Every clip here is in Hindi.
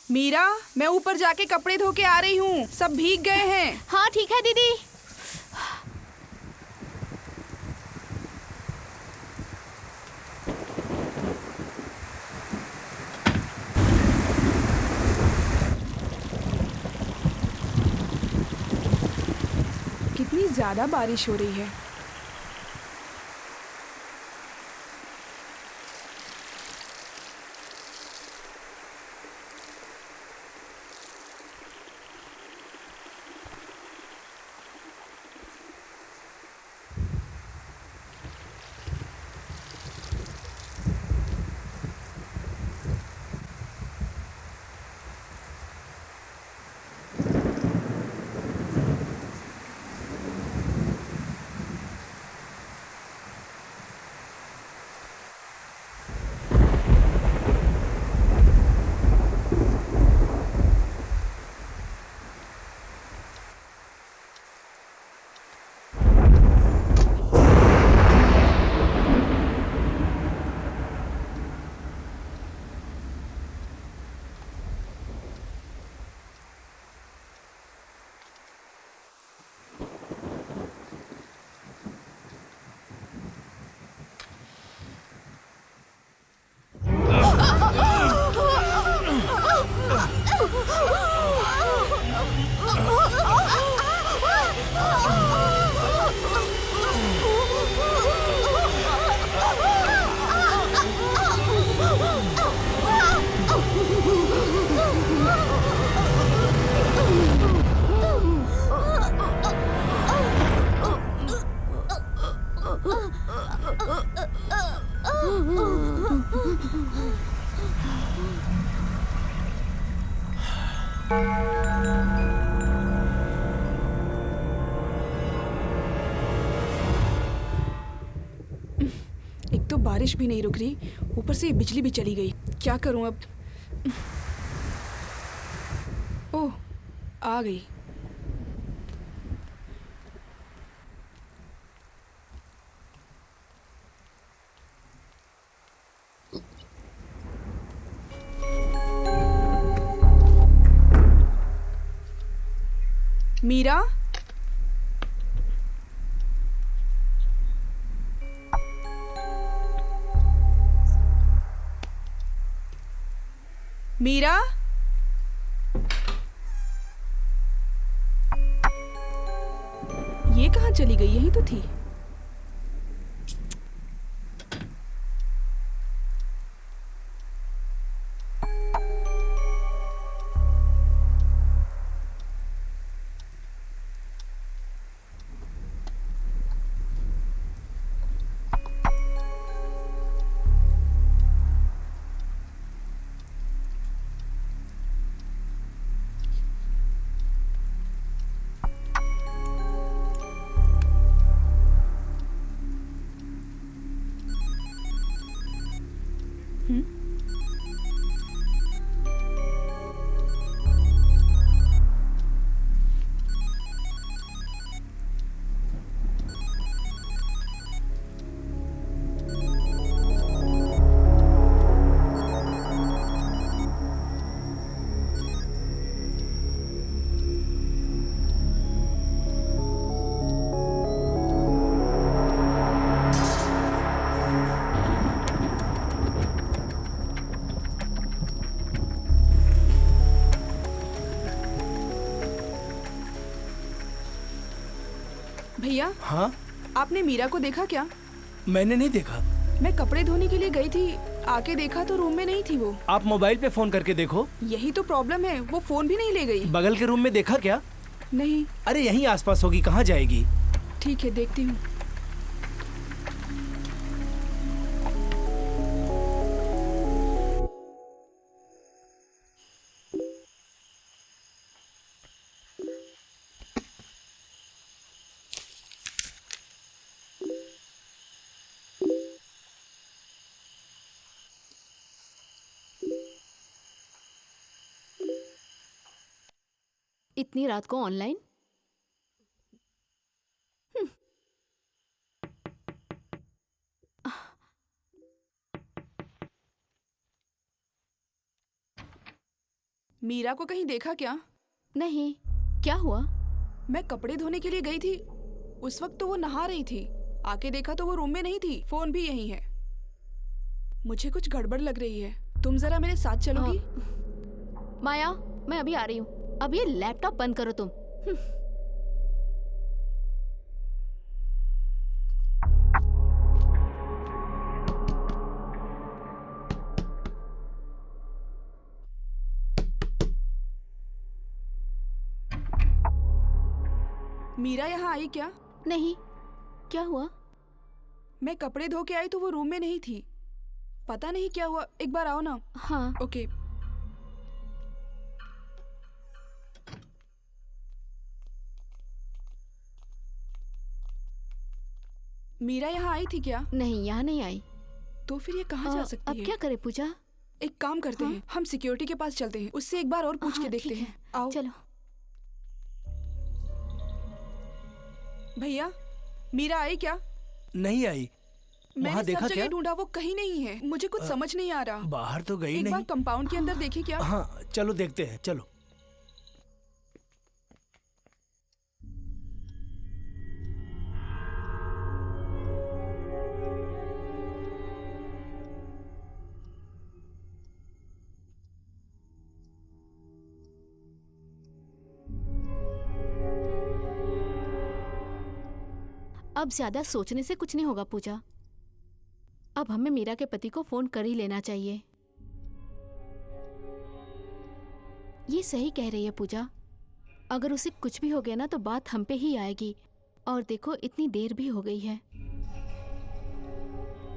मीरा, मैं ऊपर जाके कपड़े धो के आ रही हूँ, सब भीग गए हैं। हाँ ठीक है दीदी। कितनी ज्यादा बारिश हो रही है। एक तो बारिश भी नहीं रुक रही, ऊपर से बिजली भी चली गई। क्या करूं अब? ओह, आ गई। मीरा, मीरा, ये कहाँ चली गई? यहीं तो थी। भैया, हाँ, आपने मीरा को देखा क्या? मैंने नहीं देखा। मैं कपड़े धोने के लिए गई थी, आके देखा तो रूम में नहीं थी वो। आप मोबाइल पे फोन करके देखो। यही तो प्रॉब्लम है, वो फोन भी नहीं ले गई। बगल के रूम में देखा क्या? नहीं। अरे यहीं आसपास होगी, कहाँ जाएगी? ठीक है, देखती हूँ। इतनी रात को ऑनलाइन? मीरा को कहीं देखा क्या? नहीं, क्या हुआ? मैं कपड़े धोने के लिए गई थी, उस वक्त तो वो नहा रही थी। आके देखा तो वो रूम में नहीं थी, फोन भी यहीं है। मुझे कुछ गड़बड़ लग रही है। तुम जरा मेरे साथ चलोगी? माया, मैं अभी आ रही हूँ। अब ये लैपटॉप बंद करो तुम। मीरा यहाँ आई क्या? नहीं, क्या हुआ? मैं कपड़े धो के आई तो वो रूम में नहीं थी। पता नहीं क्या हुआ, एक बार आओ ना। हाँ। ओके। मीरा यहाँ आई थी क्या? नहीं, यहाँ नहीं आई। तो फिर ये कहाँ जा सकती अब है? क्या करे पूजा? एक काम करते हैं, हम सिक्योरिटी के पास चलते हैं, उससे एक बार और पूछ के देखते ठीक हैं। है, आओ। चलो। भैया, मीरा आई क्या? नहीं आई। वहाँ मैंने देखा सब क्या? जगह ढूंढा, वो कहीं नहीं है। मुझे कुछ समझ नहीं आ रहा। बाहर तो गई एक नहीं। बार कंपाउंड के अंदर देखी क्या? हाँ, चलो देखते हैं, चलो। अब ज्यादा सोचने से कुछ नहीं होगा पूजा। अब हमें मीरा के पति को फोन कर ही लेना चाहिए। ये सही कह रही है पूजा। अगर उसे कुछ भी हो गया ना तो बात हम पे ही आएगी। और देखो, इतनी देर भी हो गई है।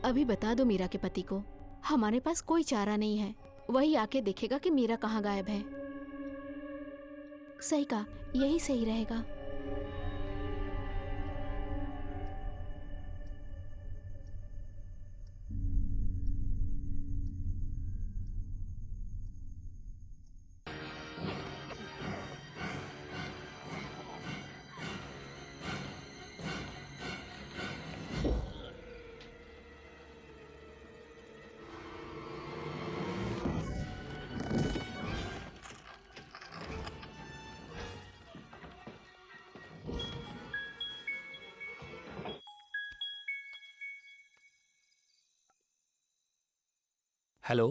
अभी बता दो मीरा के पति को, हमारे पास कोई चारा नहीं है। वही आके देखेगा कि मीरा कहाँ गायब है। सही कहा, यही सही रहेगा। हेलो।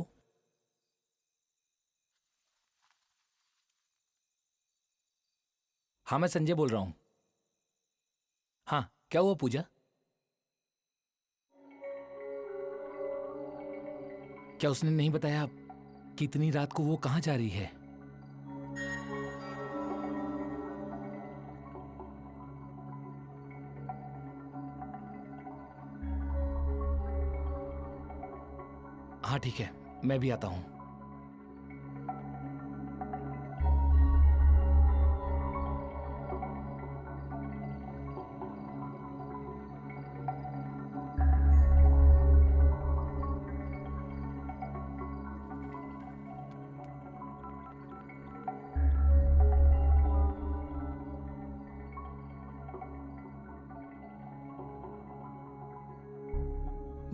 हाँ, मैं संजय बोल रहा हूँ। हाँ, क्या हुआ पूजा? क्या उसने नहीं बताया कि इतनी रात को वो कहाँ जा रही है? हाँ ठीक है, मैं भी आता हूँ।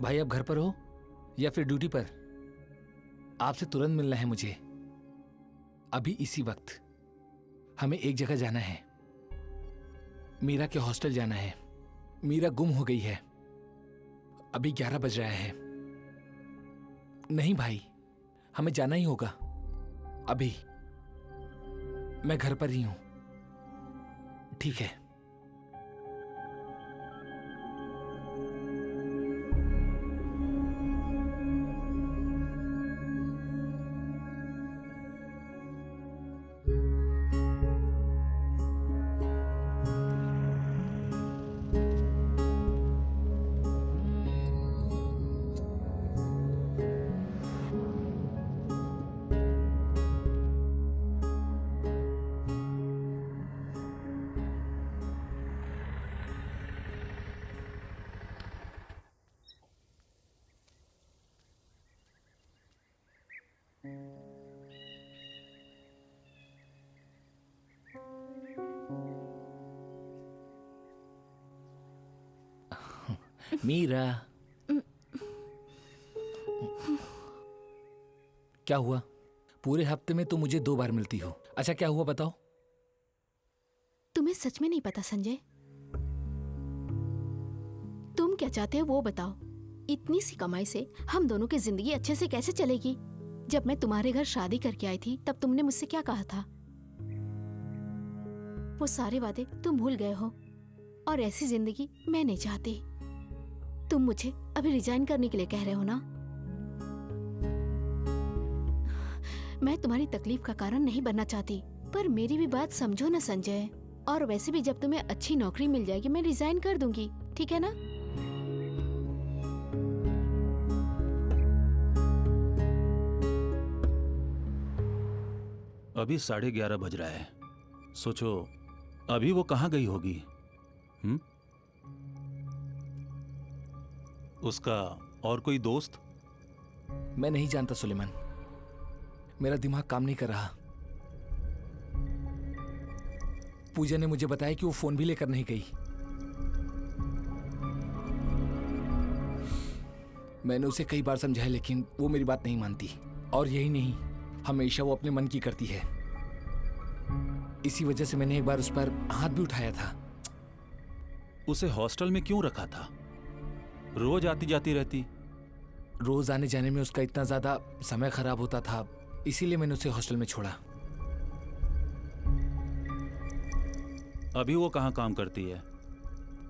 भाई, आप घर पर हो या फिर ड्यूटी पर? आपसे तुरंत मिलना है मुझे, अभी इसी वक्त। हमें एक जगह जाना है, मीरा के हॉस्टल जाना है। मीरा गुम हो गई है। अभी 11 बज रहा है। नहीं भाई, हमें जाना ही होगा अभी। मैं घर पर ही हूं। ठीक है। मीरा, क्या हुआ? पूरे हफ्ते में तो मुझे 2 बार मिलती हो। अच्छा क्या हुआ बताओ? तुम्हें सच में नहीं पता संजय? तुम क्या चाहते हो वो बताओ। इतनी सी कमाई से हम दोनों की जिंदगी अच्छे से कैसे चलेगी? जब मैं तुम्हारे घर शादी करके आई थी तब तुमने मुझसे क्या कहा था? वो सारे वादे तुम भूल गए हो और ऐसी जिंदगी मैं नहीं चाहती। तुम मुझे अभी रिजाइन करने के लिए कह रहे हो ना? मैं तुम्हारी तकलीफ का कारण नहीं बनना चाहती, पर मेरी भी बात समझो ना संजय। और वैसे भी जब तुम्हें अच्छी नौकरी मिल जाएगी मैं रिजाइन कर दूंगी, ठीक है ना? अभी 11:30 बज रहा है। सोचो अभी वो कहाँ गई होगी? उसका और कोई दोस्त? मैं नहीं जानता सुलेमान, मेरा दिमाग काम नहीं कर रहा। पूजा ने मुझे बताया कि वो फोन भी लेकर नहीं गई। मैंने उसे कई बार समझाया लेकिन वो मेरी बात नहीं मानती। और यही नहीं, हमेशा वो अपने मन की करती है। इसी वजह से मैंने एक बार उस पर हाथ भी उठाया था। उसे हॉस्टल में क्यों रखा था? रोज आती जाती रहती। रोज आने जाने में उसका इतना ज्यादा समय खराब होता था, इसीलिए मैंने उसे हॉस्टल में छोड़ा। अभी वो कहाँ काम करती है?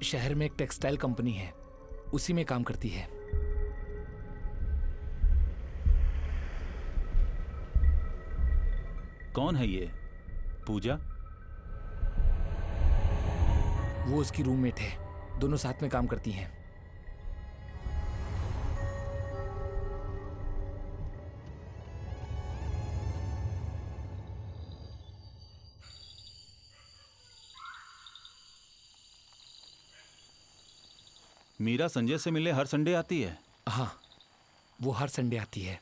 शहर में एक टेक्सटाइल कंपनी है, उसी में काम करती है। कौन है ये पूजा? वो उसकी रूममेट है, दोनों साथ में काम करती हैं। मीरा संजय से मिलने हर संडे आती है? हाँ, वो हर संडे आती है।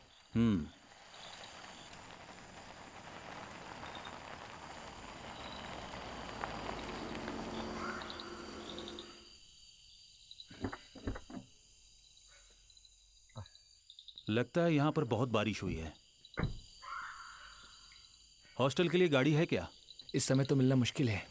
लगता है यहाँ पर बहुत बारिश हुई है। हॉस्टल के लिए गाड़ी है क्या? इस समय तो मिलना मुश्किल है।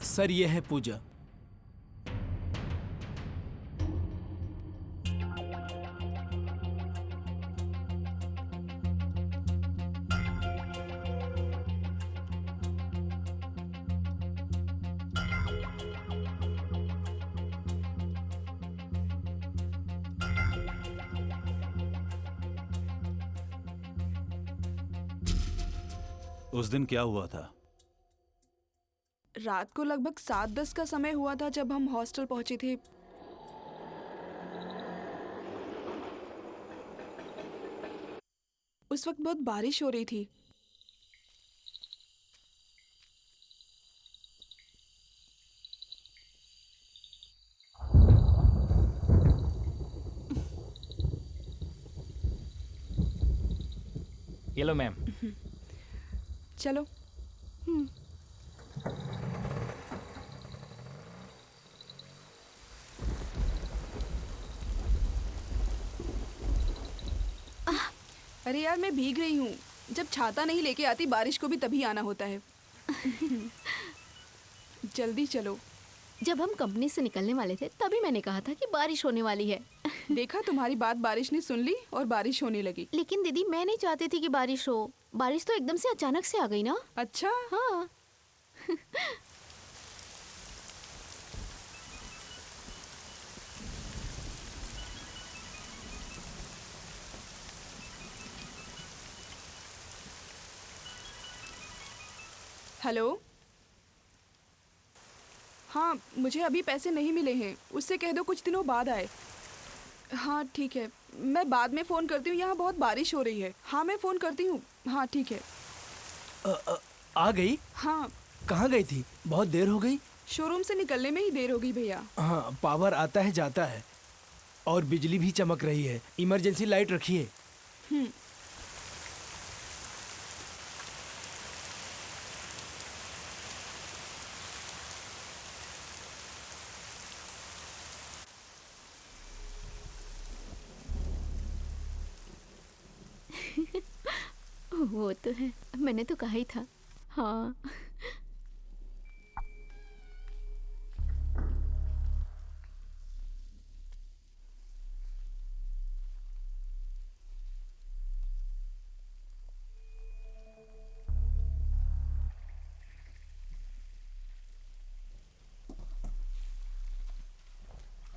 सर ये है पूजा। उस दिन क्या हुआ था? रात को लगभग 7:10 का समय हुआ था जब हम हॉस्टल पहुंचे थे। उस वक्त बहुत बारिश हो रही थी। ये लो मैम। चलो। अरे यार मैं भीग रही हूँ। जब छाता नहीं लेके आती बारिश को भी तभी आना होता है। जल्दी चलो। जब हम कंपनी से निकलने वाले थे तभी मैंने कहा था कि बारिश होने वाली है। देखा, तुम्हारी बात बारिश ने सुन ली और बारिश होने लगी। लेकिन दीदी मैं नहीं चाहती थी कि बारिश हो। बारिश तो एकदम से अचानक से आ गई ना। अच्छा। हाँ। हेलो। हाँ, मुझे अभी पैसे नहीं मिले हैं, उससे कह दो कुछ दिनों बाद आए। हाँ ठीक है, मैं बाद में फ़ोन करती हूँ, यहाँ बहुत बारिश हो रही है। हाँ मैं फ़ोन करती हूँ। हाँ ठीक है। आ गई? हाँ, कहाँ गई थी? बहुत देर हो गई। शोरूम से निकलने में ही देर हो गई भैया। हाँ, पावर आता है जाता है और बिजली भी चमक रही है। इमरजेंसी लाइट रखिए। वो तो है, मैंने तो कहा ही था। हाँ।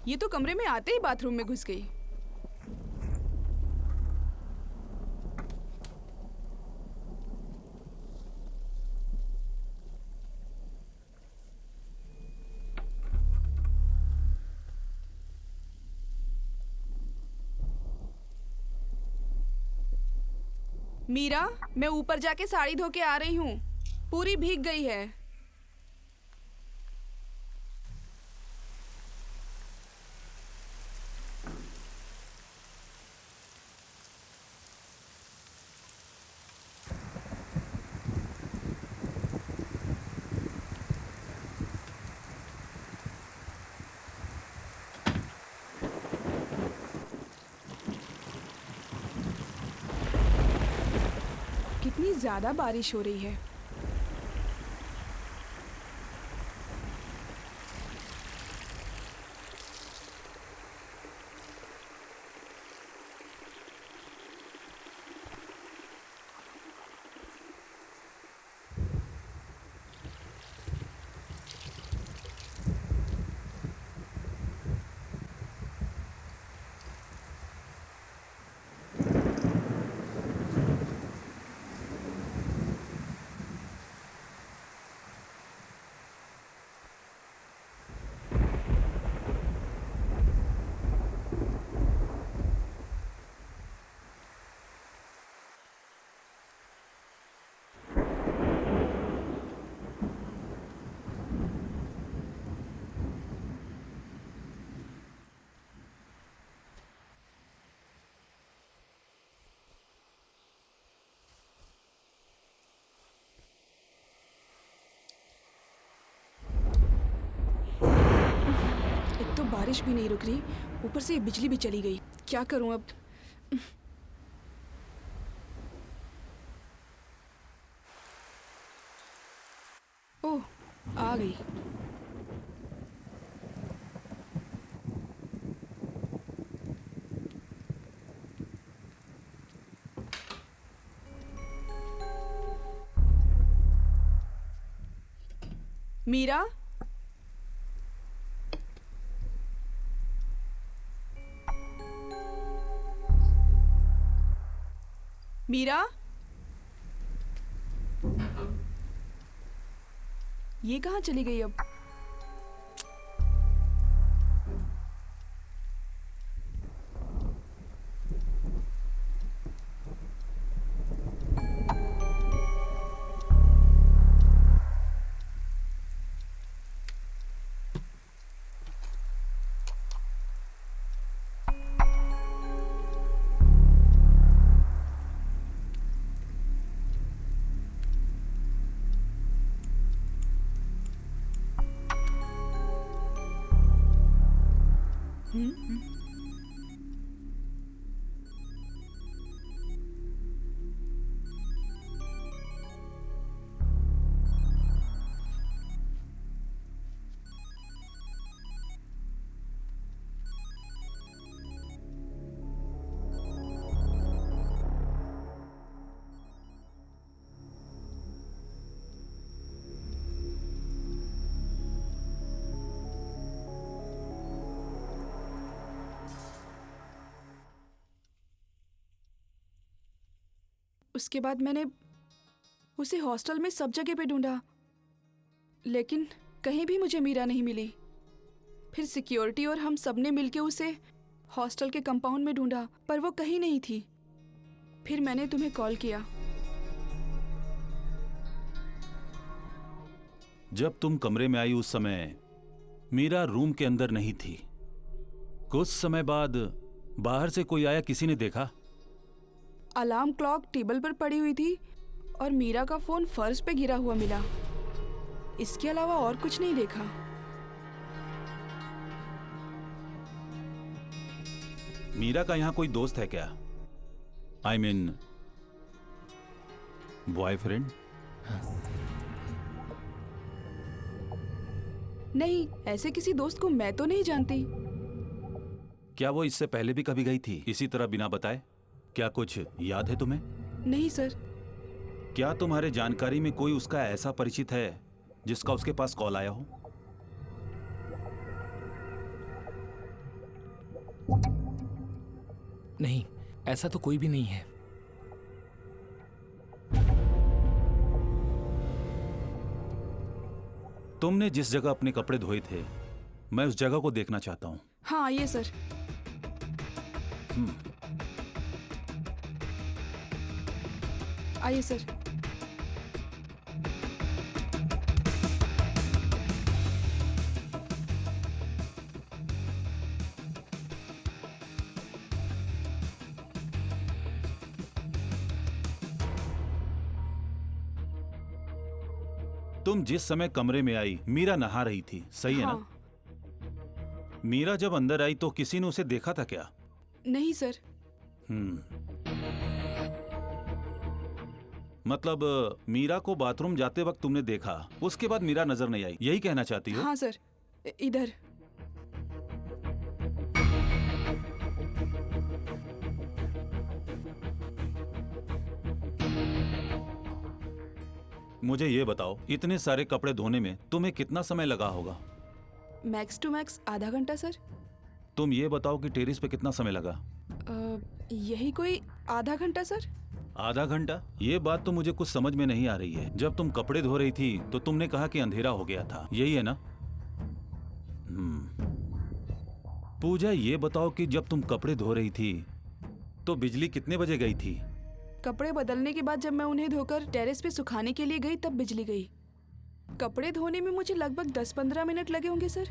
ये तो कमरे में आते ही बाथरूम में घुस गई। मीरा, मैं ऊपर जाके साड़ी धो के आ रही हूँ, पूरी भीग गई है। कितनी ज्यादा बारिश हो रही है। एक तो बारिश भी नहीं रुक रही, ऊपर से ये बिजली भी चली गई। क्या करूं अब? ओह, आ गई। मीरा, मीरा, ये कहाँ चली गई अब? उसके बाद मैंने उसे हॉस्टल में सब जगह पे ढूंढा, लेकिन कहीं भी मुझे मीरा नहीं मिली। फिर सिक्योरिटी और हम सबने मिलके उसे हॉस्टल के कंपाउंड में ढूंढा, पर वो कहीं नहीं थी। फिर मैंने तुम्हें कॉल किया। जब तुम कमरे में आई उस समय मीरा रूम के अंदर नहीं थी। कुछ समय बाद बाहर से कोई आया, किसी ने देखा? अलार्म क्लॉक टेबल पर पड़ी हुई थी और मीरा का फोन फर्श पे गिरा हुआ मिला। इसके अलावा और कुछ नहीं देखा। मीरा का यहाँ कोई दोस्त है क्या? I mean boyfriend? नहीं, ऐसे किसी दोस्त को मैं तो नहीं जानती। क्या वो इससे पहले भी कभी गई थी इसी तरह बिना बताए? क्या कुछ याद है तुम्हें? नहीं सर। क्या तुम्हारे जानकारी में कोई उसका ऐसा परिचित है जिसका उसके पास कॉल आया हो? नहीं, ऐसा तो कोई भी नहीं है। तुमने जिस जगह अपने कपड़े धोए थे, मैं उस जगह को देखना चाहता हूँ। हाँ आइए सर। आइए सर। तुम जिस समय कमरे में आई मीरा नहा रही थी, सही है हाँ। ना? मीरा जब अंदर आई तो किसी ने उसे देखा था क्या? नहीं सर। मतलब मीरा को बाथरूम जाते वक्त तुमने देखा, उसके बाद मीरा नजर नहीं आई, यही कहना चाहती हो? हाँ सर, इधर। मुझे ये बताओ, इतने सारे कपड़े धोने में तुम्हें कितना समय लगा होगा? मैक्स टू मैक्स आधा घंटा सर। तुम ये बताओ कि टेरिस पे कितना समय लगा? यही कोई आधा घंटा सर। आधा घंटा? ये बात तो मुझे कुछ समझ में नहीं आ रही है। जब तुम कपड़े धो रही थी तो तुमने कहा कि अंधेरा हो गया था, यही है ना? पूजा, ये बताओ कि जब तुम कपड़े धो रही थी तो बिजली कितने बजे गई थी? कपड़े बदलने के बाद जब मैं उन्हें धोकर टेरेस पे सुखाने के लिए गई तब बिजली गई। कपड़े धोने में मुझे लगभग 10-15 मिनट लगे होंगे सर।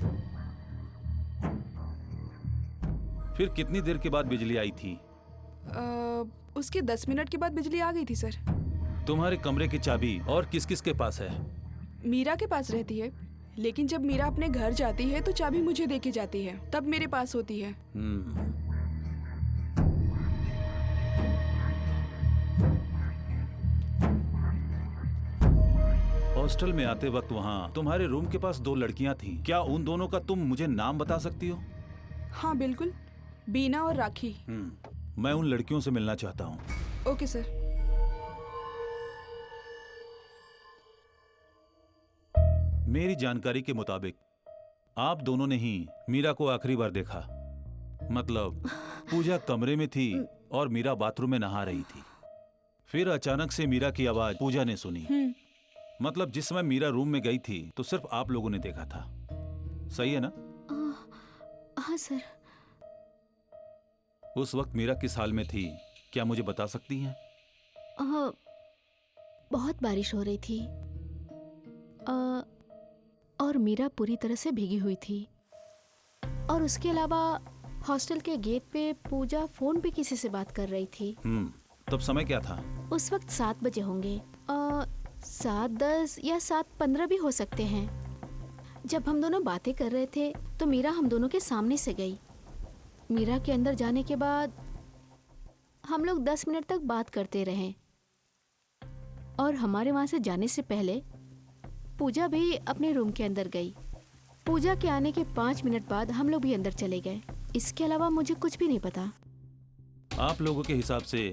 फिर कितनी देर के बाद बिजली आई थी? उसके 10 मिनट के बाद बिजली आ गई थी सर। तुम्हारे कमरे की चाबी और किस किस के पास है? मीरा के पास रहती है, लेकिन जब मीरा अपने घर जाती है तो चाबी मुझे दे के जाती है, तब मेरे पास होती है। हॉस्टल में आते वक्त वहाँ तुम्हारे रूम के पास 2 लड़कियां थीं। क्या उन दोनों का तुम मुझे नाम बता सकती हो? हाँ बिल्कुल, बीना और राखी। मैं उन लड़कियों से मिलना चाहता हूँ। Okay sir. मेरी जानकारी के मुताबिक आप दोनों ने ही मीरा को आखिरी बार देखा। मतलब पूजा कमरे में थी और मीरा बाथरूम में नहा रही थी। फिर अचानक से मीरा की आवाज पूजा ने सुनी। मतलब जिस समय मीरा रूम में गई थी तो सिर्फ आप लोगों ने देखा था, सही है ना? हाँ सर। उस वक्त मीरा किस हाल में थी, क्या मुझे बता सकती हैं? बहुत बारिश हो रही थी और मीरा पूरी तरह से भीगी हुई थी। और उसके अलावा हॉस्टल के गेट पे पूजा फोन पे किसी से बात कर रही थी। तब समय क्या था? उस वक्त 7 बजे होंगे। 7:10 या 7:15 भी हो सकते हैं। जब हम दोनों बातें कर रहे थे तो मीरा हम दोनों के सामने से गई। मीरा के अंदर जाने के बाद हम लोग 10 मिनट तक बात करते रहे और हमारे वहाँ से जाने से पहले पूजा भी अपने रूम के अंदर गई। पूजा के आने के 5 मिनट बाद हम लोग भी अंदर चले गए। इसके अलावा मुझे कुछ भी नहीं पता। आप लोगों के हिसाब से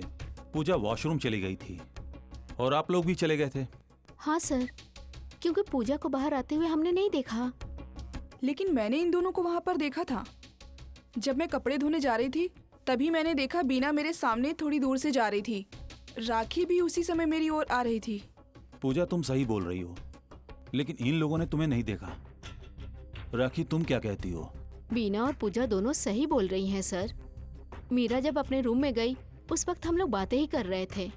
पूजा वॉशरूम चली गई थी और आप लोग भी चले गए थे? हाँ सर, क्योंकि पूजा को बाहर आते हुए हमने नहीं देखा। लेकिन मैंने इन दोनों को वहां पर देखा था। जब मैं कपड़े धोने जा रही थी तभी मैंने देखा बीना मेरे सामने थोड़ी दूर से जा रही थी। राखी भी उसी समय मेरी ओर आ रही थी। पूजा, तुम सही बोल रही हो, लेकिन इन लोगों ने तुम्हें नहीं देखा। राखी, तुम क्या कहती हो? बीना और पूजा दोनों सही बोल रही हैं सर। मीरा जब अपने रूम में गई उस वक्त हम लोग बातें ही कर रहे थे।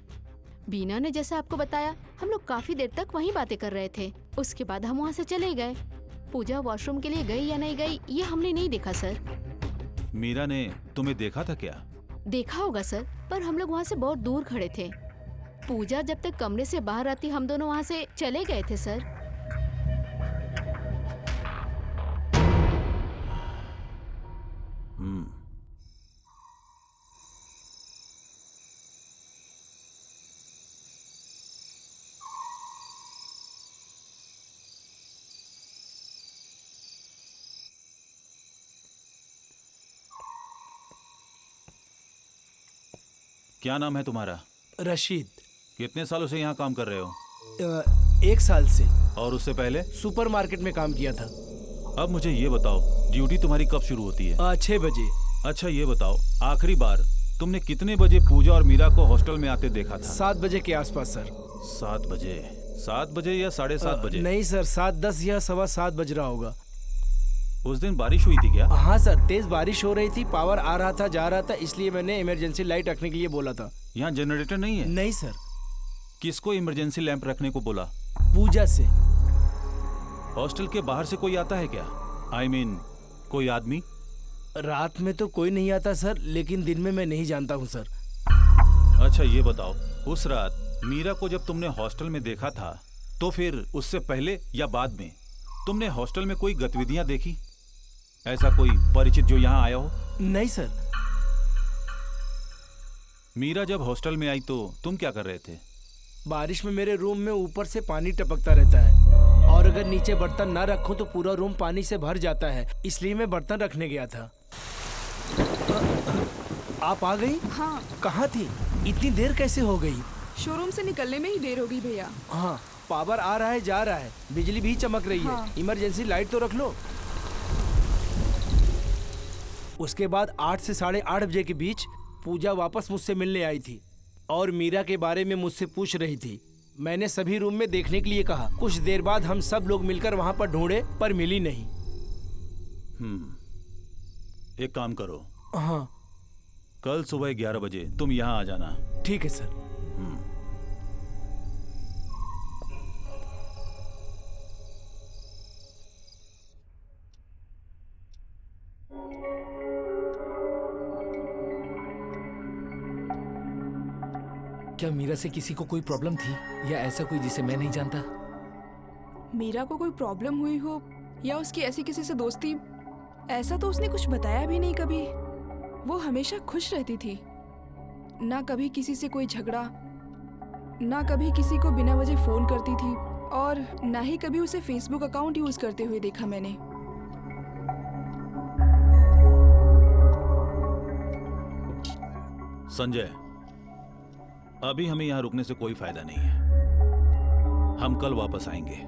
बीना ने जैसा आपको बताया, हम लोग काफी देर तक वहीं बातें कर रहे थे। उसके बाद हम वहाँ से चले गए। पूजा वॉशरूम के लिए गई या नहीं गई ये हमने नहीं देखा सर। मीरा ने तुम्हें देखा था क्या? देखा होगा सर, पर हम लोग वहाँ से बहुत दूर खड़े थे। पूजा जब तक कमरे से बाहर आती हम दोनों वहाँ से चले गए थे सर। क्या नाम है तुम्हारा? रशीद। कितने सालों से यहाँ काम कर रहे हो? 1 साल से। और उससे पहले? सुपरमार्केट में काम किया था। अब मुझे ये बताओ, ड्यूटी तुम्हारी कब शुरू होती है? 6 बजे। अच्छा ये बताओ, आखिरी बार तुमने कितने बजे पूजा और मीरा को हॉस्टल में आते देखा था? 7 बजे के आसपास सर। 7 बजे? 7 बजे या 7:30 बजे? नहीं सर, 7:10 या 7:15 बज रहा होगा। उस दिन बारिश हुई थी क्या? हाँ सर, तेज बारिश हो रही थी, पावर आ रहा था जा रहा था, इसलिए मैंने इमरजेंसी लाइट रखने के लिए बोला था। यहाँ जनरेटर नहीं है? नहीं सर। किसको इमरजेंसी लैंप रखने को बोला? पूजा से। हॉस्टल के बाहर से कोई आता है क्या? I mean, कोई आदमी? रात में तो कोई नहीं आता सर, लेकिन दिन में मैं नहीं जानता हूँ सर। अच्छा ये बताओ, उस रात मीरा को जब तुमने हॉस्टल में देखा था तो फिर उससे पहले या बाद में तुमने हॉस्टल में कोई गतिविधियां देखी? ऐसा कोई परिचित जो यहाँ आया हो? नहीं सर। मीरा जब हॉस्टल में आई तो तुम क्या कर रहे थे? बारिश में मेरे रूम में ऊपर से पानी टपकता रहता है और अगर नीचे बर्तन ना रखूं तो पूरा रूम पानी से भर जाता है, इसलिए मैं बर्तन रखने गया था। आप आ गई? हाँ। कहाँ थी? इतनी देर कैसे हो गई? शोरूम से निकलने में ही देर हो गई भैया। हाँ, पावर आ रहा है जा रहा है, बिजली भी चमक रही हाँ। है। इमरजेंसी लाइट तो रख लो। उसके बाद 8 से 8:30 बजे के बीच पूजा वापस मुझसे मिलने आई थी और मीरा के बारे में मुझसे पूछ रही थी। मैंने सभी रूम में देखने के लिए कहा। कुछ देर बाद हम सब लोग मिलकर वहां पर ढूंढे पर मिली नहीं। एक काम करो, हाँ कल सुबह 11 बजे तुम यहाँ आ जाना। ठीक है सर। क्या मीरा से किसी को कोई प्रॉब्लम थी या ऐसा कोई जिसे मैं नहीं जानता? मीरा को कोई प्रॉब्लम हुई हो या उसकी ऐसी किसी से दोस्ती, ऐसा तो उसने कुछ बताया भी नहीं कभी। वो हमेशा खुश रहती थी, ना कभी किसी से कोई झगड़ा, ना कभी किसी को बिना वजह फोन करती थी और ना ही कभी उसे फेसबुक अकाउंट यूज करते हुए देखा मैंने। संजय, अभी हमें यहाँ रुकने से कोई फायदा नहीं है। हम कल वापस आएंगे।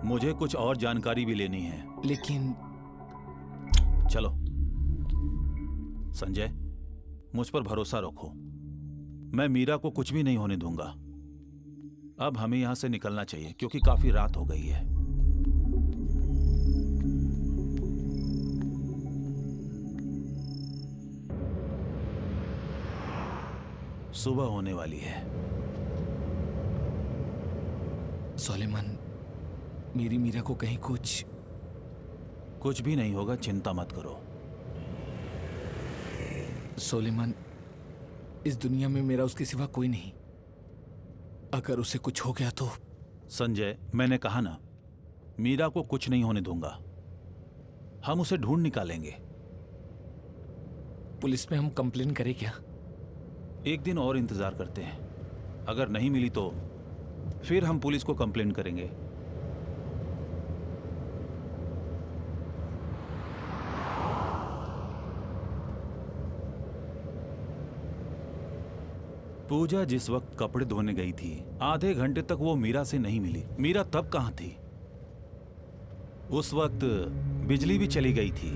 मुझे कुछ और जानकारी भी लेनी है। लेकिन चलो संजय, मुझ पर भरोसा रखो। मैं मीरा को कुछ भी नहीं होने दूंगा। अब हमें यहां से निकलना चाहिए क्योंकि काफी रात हो गई है। सुबह होने वाली है। सोलेमान, मेरी मीरा को कहीं कुछ भी नहीं होगा, चिंता मत करो। सोलेमान, इस दुनिया में मेरा उसके सिवा कोई नहीं। अगर उसे कुछ हो गया तो? संजय, मैंने कहा ना, मीरा को कुछ नहीं होने दूंगा। हम उसे ढूंढ निकालेंगे। पुलिस में हम कंप्लेन करें क्या? एक दिन और इंतजार करते हैं। अगर नहीं मिली तो फिर हम पुलिस को कंप्लेन करेंगे। पूजा जिस वक्त कपड़े धोने गई थी, आधे घंटे तक वो मीरा से नहीं मिली। मीरा तब कहां थी? उस वक्त बिजली भी चली गई थी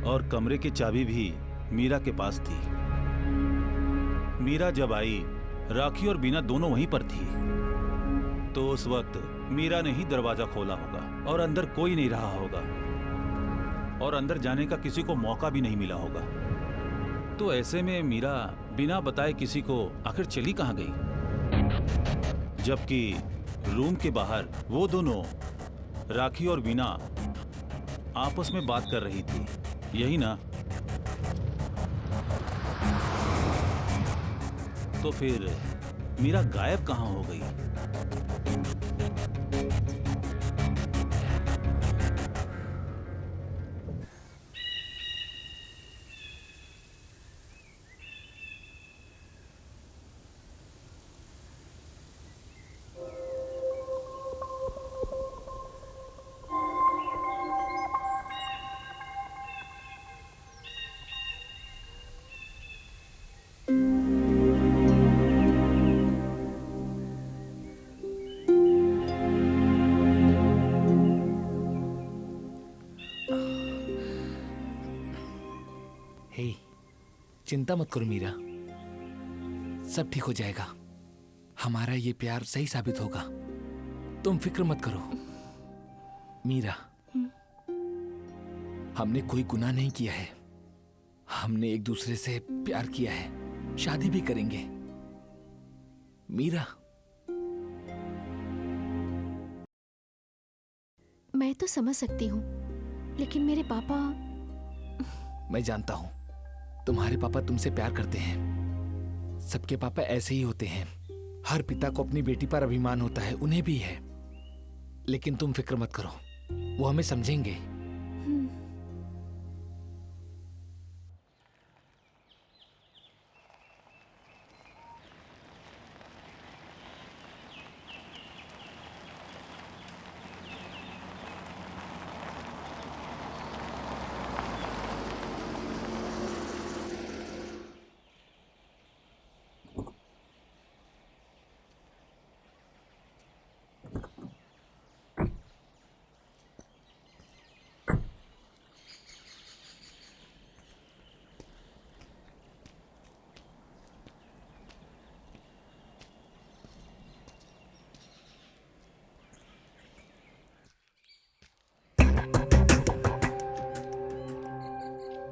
और कमरे की चाबी भी मीरा के पास थी। मीरा जब आई, राखी और बीना दोनों वहीं पर थी। तो उस वक्त मीरा ने ही दरवाजा खोला होगा और अंदर कोई नहीं रहा होगा और अंदर जाने का किसी को मौका भी नहीं मिला होगा। तो ऐसे में मीरा बिना बताए किसी को आखिर चली कहाँ गई? जबकि रूम के बाहर वो दोनों राखी और वीना आपस में बात कर रही थी, यही ना? तो फिर मीरा गायब कहाँ हो गई? हे, चिंता मत करो मीरा, सब ठीक हो जाएगा। हमारा ये प्यार सही साबित होगा, तुम फिक्र मत करो। मीरा, हमने कोई गुनाह नहीं किया है। हमने एक दूसरे से प्यार किया है, शादी भी करेंगे। मीरा, मैं तो समझ सकती हूँ, लेकिन मेरे पापा। मैं जानता हूं तुम्हारे पापा तुमसे प्यार करते हैं। सबके पापा ऐसे ही होते हैं। हर पिता को अपनी बेटी पर अभिमान होता है, उन्हें भी है। लेकिन तुम फिक्र मत करो, वो हमें समझेंगे।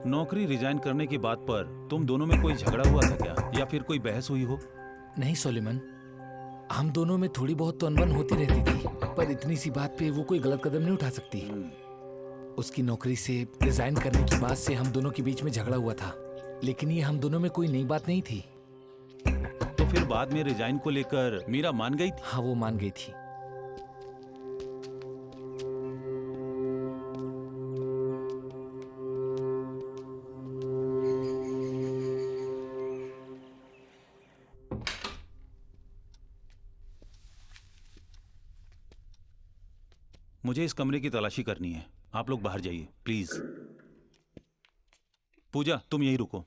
नौकरी रिजाइन करने की बात पर तुम दोनों में कोई झगड़ा हुआ था क्या, या फिर कोई बहस हुई हो? नहीं सोलेमन, हम दोनों में थोड़ी बहुत तो अनबन होती रहती थी, पर इतनी सी बात पे वो कोई गलत कदम नहीं उठा सकती। उसकी नौकरी से रिजाइन करने की बात से हम दोनों के बीच में झगड़ा हुआ था, लेकिन ये हम दोनों में कोई नई बात नहीं थी। तो फिर बाद में रिजाइन को लेकर मीरा मान गई थी? हाँ, वो मान गई थी। मुझे इस कमरे की तलाशी करनी है, आप लोग बाहर जाइए प्लीज। पूजा, तुम यहीं रुको।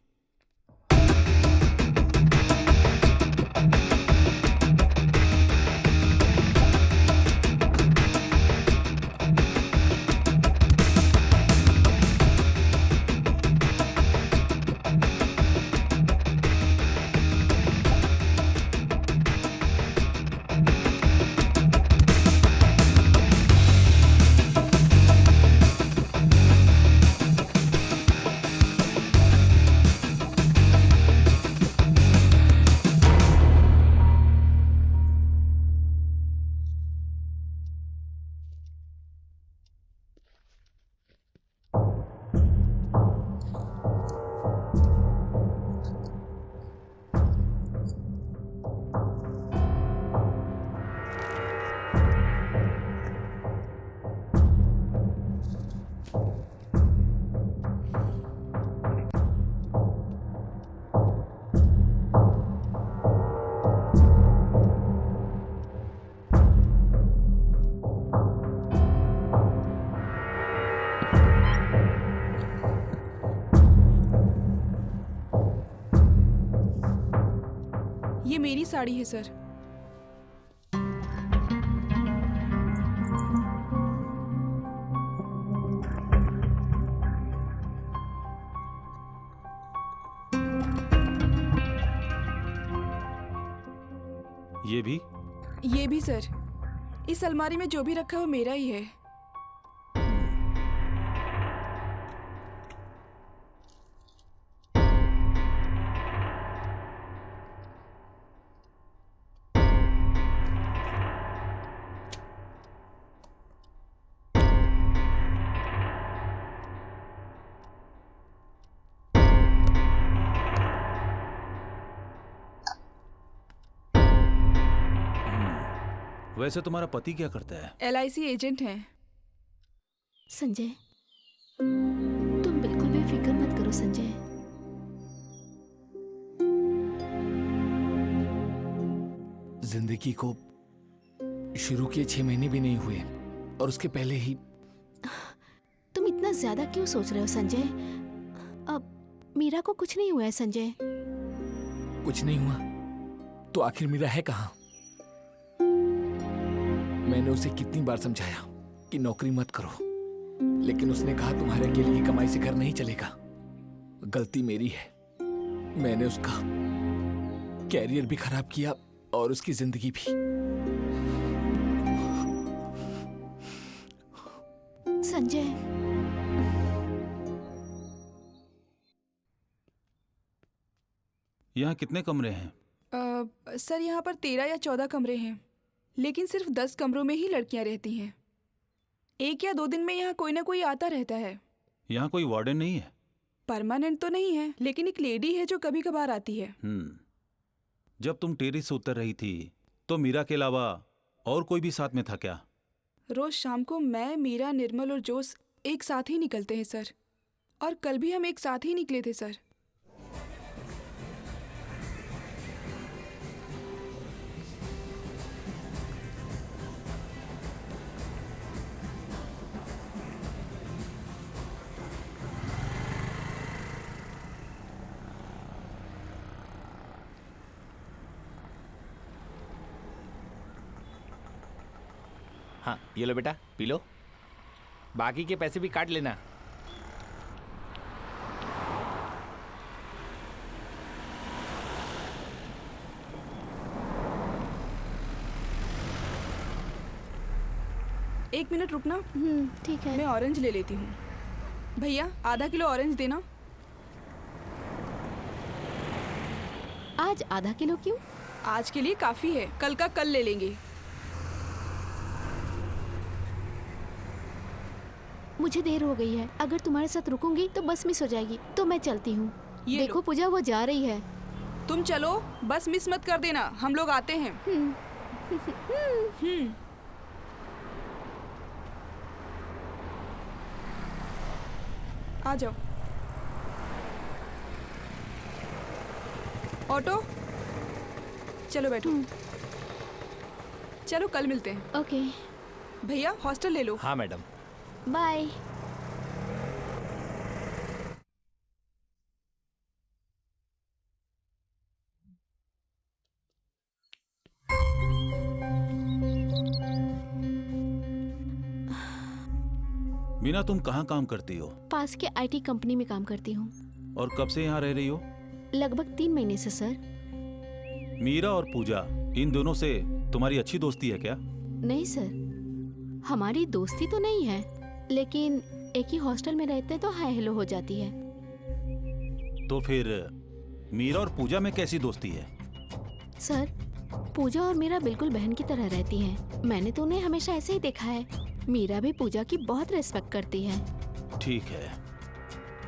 ये मेरी साड़ी है सर। ये भी? ये भी सर। इस अलमारी में जो भी रखा है वो मेरा ही है। वैसे तुम्हारा पति क्या करता है? LIC एजेंट हैं। संजय, तुम बिल्कुल भी फिक्र मत करो संजय। जिंदगी को शुरू किए 6 महीने भी नहीं हुए और उसके पहले ही तुम इतना ज्यादा क्यों सोच रहे हो संजय? अब मीरा को कुछ नहीं हुआ है संजय। कुछ नहीं हुआ तो आखिर मीरा है कहाँ? मैंने उसे कितनी बार समझाया कि नौकरी मत करो, लेकिन उसने कहा तुम्हारे अकेले की कमाई से घर नहीं चलेगा। गलती मेरी है, मैंने उसका कैरियर भी खराब किया और उसकी जिंदगी भी। संजय, यहाँ कितने कमरे हैं? सर यहाँ पर 13 या 14 कमरे हैं, लेकिन सिर्फ 10 कमरों में ही लड़कियाँ रहती हैं। 1 या 2 दिन में यहाँ कोई ना कोई आता रहता है। यहाँ कोई वार्डन नहीं है? परमानेंट तो नहीं है, लेकिन एक लेडी है जो कभी कभार आती है। जब तुम टेरेस से उतर रही थी तो मीरा के अलावा और कोई भी साथ में था क्या? रोज शाम को मैं, मीरा, निर्मल और जोश एक साथ ही निकलते हैं सर, और कल भी हम एक साथ ही निकले थे सर। हाँ, ये लो बेटा, पी लो। बाकी के पैसे भी काट लेना। एक मिनट रुकना, ठीक है। मैं ऑरेंज ले लेती हूँ। भैया आधा किलो ऑरेंज देना। आज आधा किलो क्यों? आज के लिए काफी है, कल का कल ले लेंगे। मुझे देर हो गई है, अगर तुम्हारे साथ रुकूंगी तो बस मिस हो जाएगी, तो मैं चलती हूँ। ये देखो लो। पूजा, वो जा रही है। तुम चलो, बस मिस मत कर देना, हम लोग आते हैं। आ जाओ। ऑटो, चलो बैठो। चलो कल मिलते हैं। ओके, भैया हॉस्टल ले लो। हाँ मैडम। बाय। मीना, तुम कहाँ काम करती हो? पास के IT कंपनी में काम करती हूँ। और कब से यहाँ रह रही हो? लगभग 3 महीने से सर। मीरा और पूजा, इन दोनों से तुम्हारी अच्छी दोस्ती है क्या? नहीं सर, हमारी दोस्ती तो नहीं है, लेकिन एक ही हॉस्टल में रहते तो हाय हेलो हो जाती है। तो फिर मीरा और पूजा में कैसी दोस्ती है? सर, पूजा और मीरा बिल्कुल बहन की तरह रहती हैं। मैंने तो उन्हें हमेशा ऐसे ही देखा है। मीरा भी पूजा की बहुत रिस्पेक्ट करती है। ठीक है,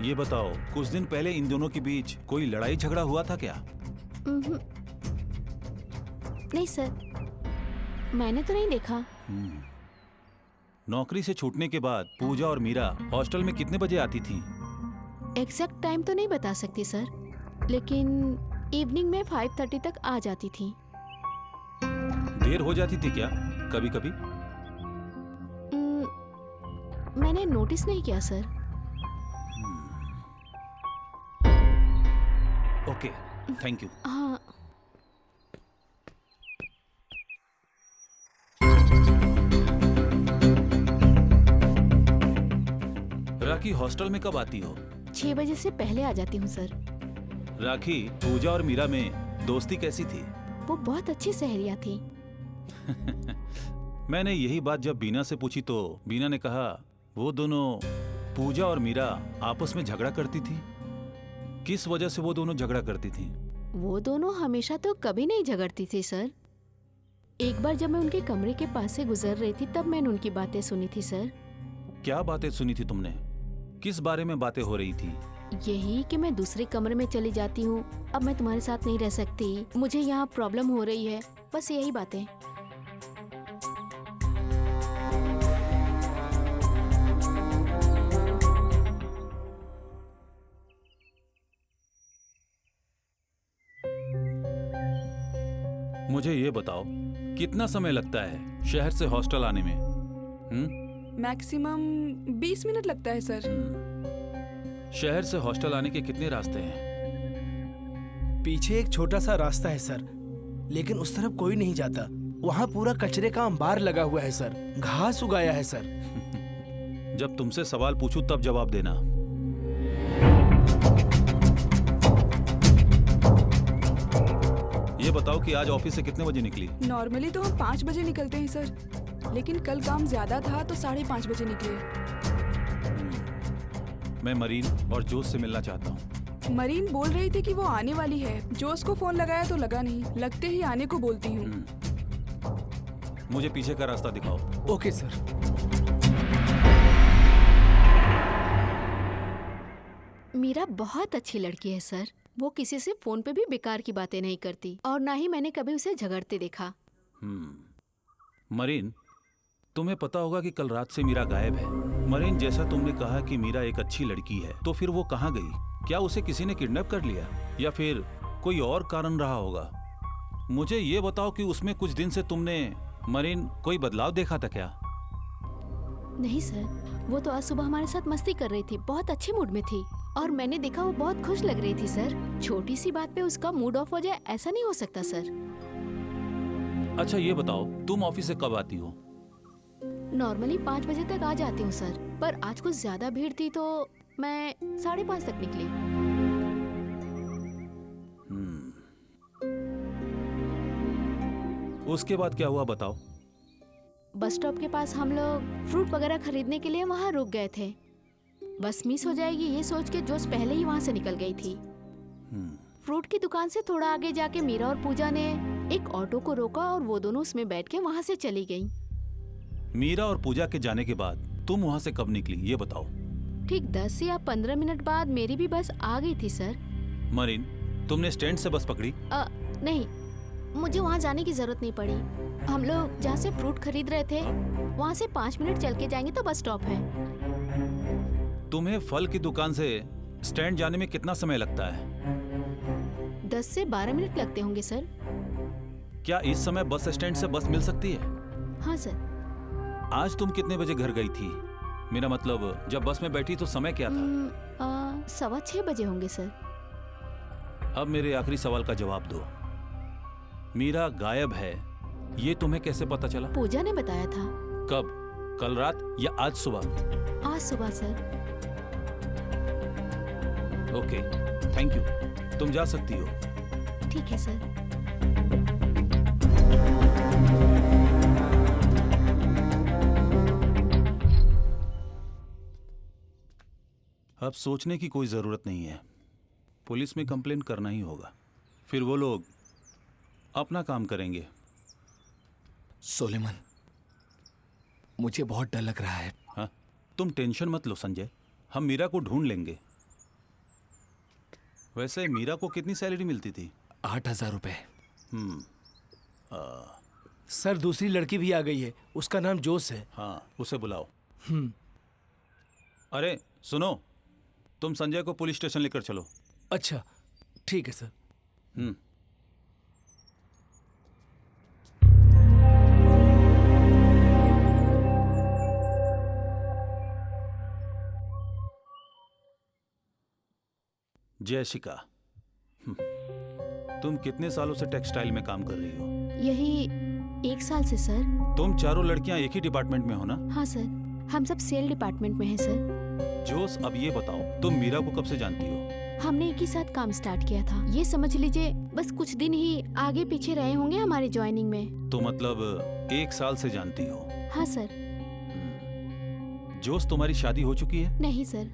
ये बताओ, कुछ दिन पहले इन दोनों के बीच कोई लड़ाई झगड़ा हुआ था क्या? नहीं सर, मैंने तो नहीं देखा। नौकरी से छूटने के बाद पूजा और मीरा हॉस्टल में कितने बजे आती थीं? एग्जैक्ट टाइम तो नहीं बता सकती सर, लेकिन इवनिंग में 5:30 तक आ जाती थी। देर हो जाती थी क्या कभी कभी? मैंने नोटिस नहीं किया सर। Okay, thank you. हाँ, राखी हॉस्टल में कब आती हो? 6 बजे से पहले आ जाती हूँ सर। राखी, पूजा और मीरा में दोस्ती कैसी थी? वो बहुत अच्छी सहेलियाँ थी। मैंने यही बात जब बीना से पूछी तो बीना ने कहा वो दोनों पूजा और मीरा आपस में झगड़ा करती थी। किस वजह से वो दोनों झगड़ा करती थी? वो दोनों हमेशा तो कभी नहीं झगड़ती थी सर। एक बार जब मैं उनके कमरे के पास से गुजर रही थी तब मैंने उनकी बातें सुनी थी सर। क्या बातें सुनी थी तुमने? किस बारे में बातें हो रही थी? यही कि मैं दूसरे कमरे में चली जाती हूँ, अब मैं तुम्हारे साथ नहीं रह सकती, मुझे यहाँ प्रॉब्लम हो रही है, बस यही बातें। मुझे ये बताओ कितना समय लगता है शहर से हॉस्टल आने में? मैक्सिमम 20 मिनट लगता है सर। शहर से हॉस्टल आने के कितने रास्ते हैं? पीछे एक छोटा सा रास्ता है सर, लेकिन उस तरफ कोई नहीं जाता। वहाँ पूरा कचरे का अंबार लगा हुआ है सर, घास उगाया है सर। जब तुमसे सवाल पूछूं तब जवाब देना। ये बताओ कि आज ऑफिस से कितने बजे निकली? नॉर्मली तो हम 5 बजे निकलते हैं सर, लेकिन कल काम ज्यादा था तो 5:30 बजे निकले। मैं मरीन और जोश से मिलना चाहता हूँ। मरीन बोल रही थी कि वो आने वाली है। जोश को फोन लगाया तो लगा नहीं, लगते ही आने को बोलती हूँ। मुझे पीछे का रास्ता दिखाओ। Okay sir. मीरा बहुत अच्छी लड़की है सर, वो किसी से फोन पे भी बेकार की बातें नहीं करती और ना ही मैंने कभी उसे झगड़ते देखा। मरीन, तुम्हें पता होगा कि कल रात से मीरा गायब है। मरीन, जैसा तुमने कहा कि मीरा एक अच्छी लड़की है, तो फिर वो कहाँ गई? क्या उसे किसी ने किडनैप कर लिया या फिर कोई और कारण रहा होगा? मुझे ये बताओ कि उसमें कुछ दिन से तुमने मरीन कोई बदलाव देखा था क्या? नहीं सर, वो तो आज सुबह हमारे साथ मस्ती कर रही थी, बहुत अच्छे मूड में थी और मैंने देखा वो बहुत खुश लग रही थी सर। छोटी सी बात पे उसका मूड ऑफ हो जाए, ऐसा नहीं हो सकता सर। अच्छा ये बताओ, तुम ऑफिस से कब आती हो? नॉर्मली 5 बजे तक आ जाती हूँ सर, पर आज कुछ ज्यादा भीड़ थी तो मैं 5:30 तक निकली। उसके बाद क्या हुआ बताओ? बस स्टॉप के पास हम लोग फ्रूट वगैरह खरीदने के लिए वहाँ रुक गए थे। बस मिस हो जाएगी ये सोच के जोश पहले ही वहाँ से निकल गई थी। फ्रूट की दुकान से थोड़ा आगे जाके मीरा और पूजा ने एक ऑटो को रोका और वो दोनों उसमें बैठ के वहाँ से चली गईं। मीरा और पूजा के जाने के बाद तुम वहाँ से कब निकली ये बताओ? ठीक 10 या 15 मिनट बाद मेरी भी बस आ गई थी सर। मरीन, तुमने स्टैंड से बस पकड़ी? नहीं, मुझे वहाँ जाने की जरूरत नहीं पड़ी। हम लोग जहाँ से फ्रूट खरीद रहे थे वहाँ से 5 मिनट चल के जाएंगे तो बस स्टॉप है। तुम्हें फल की दुकान से स्टैंड जाने में कितना समय लगता है? 10 से 12 मिनट लगते होंगे सर। क्या इस समय बस स्टैंड से बस मिल सकती है? हाँ सर। आज तुम कितने बजे घर गई थी? मेरा मतलब जब बस में बैठी तो समय क्या था? 6:15 बजे होंगे सर। अब मेरे आखिरी सवाल का जवाब दो। मीरा गायब है ये तुम्हें कैसे पता चला? पूजा ने बताया था। कब? कल रात या आज सुबह? आज सुबह सर। Okay, thank you. तुम जा सकती हो। ठीक है सर। अब सोचने की कोई जरूरत नहीं है, पुलिस में कंप्लेन करना ही होगा, फिर वो लोग अपना काम करेंगे। सोलेमन, मुझे बहुत डर लग रहा है। हाँ, तुम टेंशन मत लो संजय, हम मीरा को ढूंढ लेंगे। वैसे मीरा को कितनी सैलरी मिलती थी? 8,000 रुपए। सर दूसरी लड़की भी आ गई है, उसका नाम जोश है। हाँ, उसे बुलाओ। अरे सुनो, तुम संजय को पुलिस स्टेशन लेकर चलो। अच्छा ठीक है सर। जयशिका, तुम कितने सालों से टेक्सटाइल में काम कर रही हो? यही 1 साल से सर। तुम चारों लड़कियां एक ही डिपार्टमेंट में हो ना? हाँ सर, हम सब सेल डिपार्टमेंट में हैं सर। जोश, अब ये बताओ तुम मीरा को कब से जानती हो? हमने एक ही साथ काम स्टार्ट किया था, ये समझ लीजिए बस कुछ दिन ही आगे पीछे रहे होंगे हमारे ज्वाइनिंग में। तो मतलब 1 साल से जानती हो। हाँ सर। जोश, तुम्हारी शादी हो चुकी है? नहीं सर।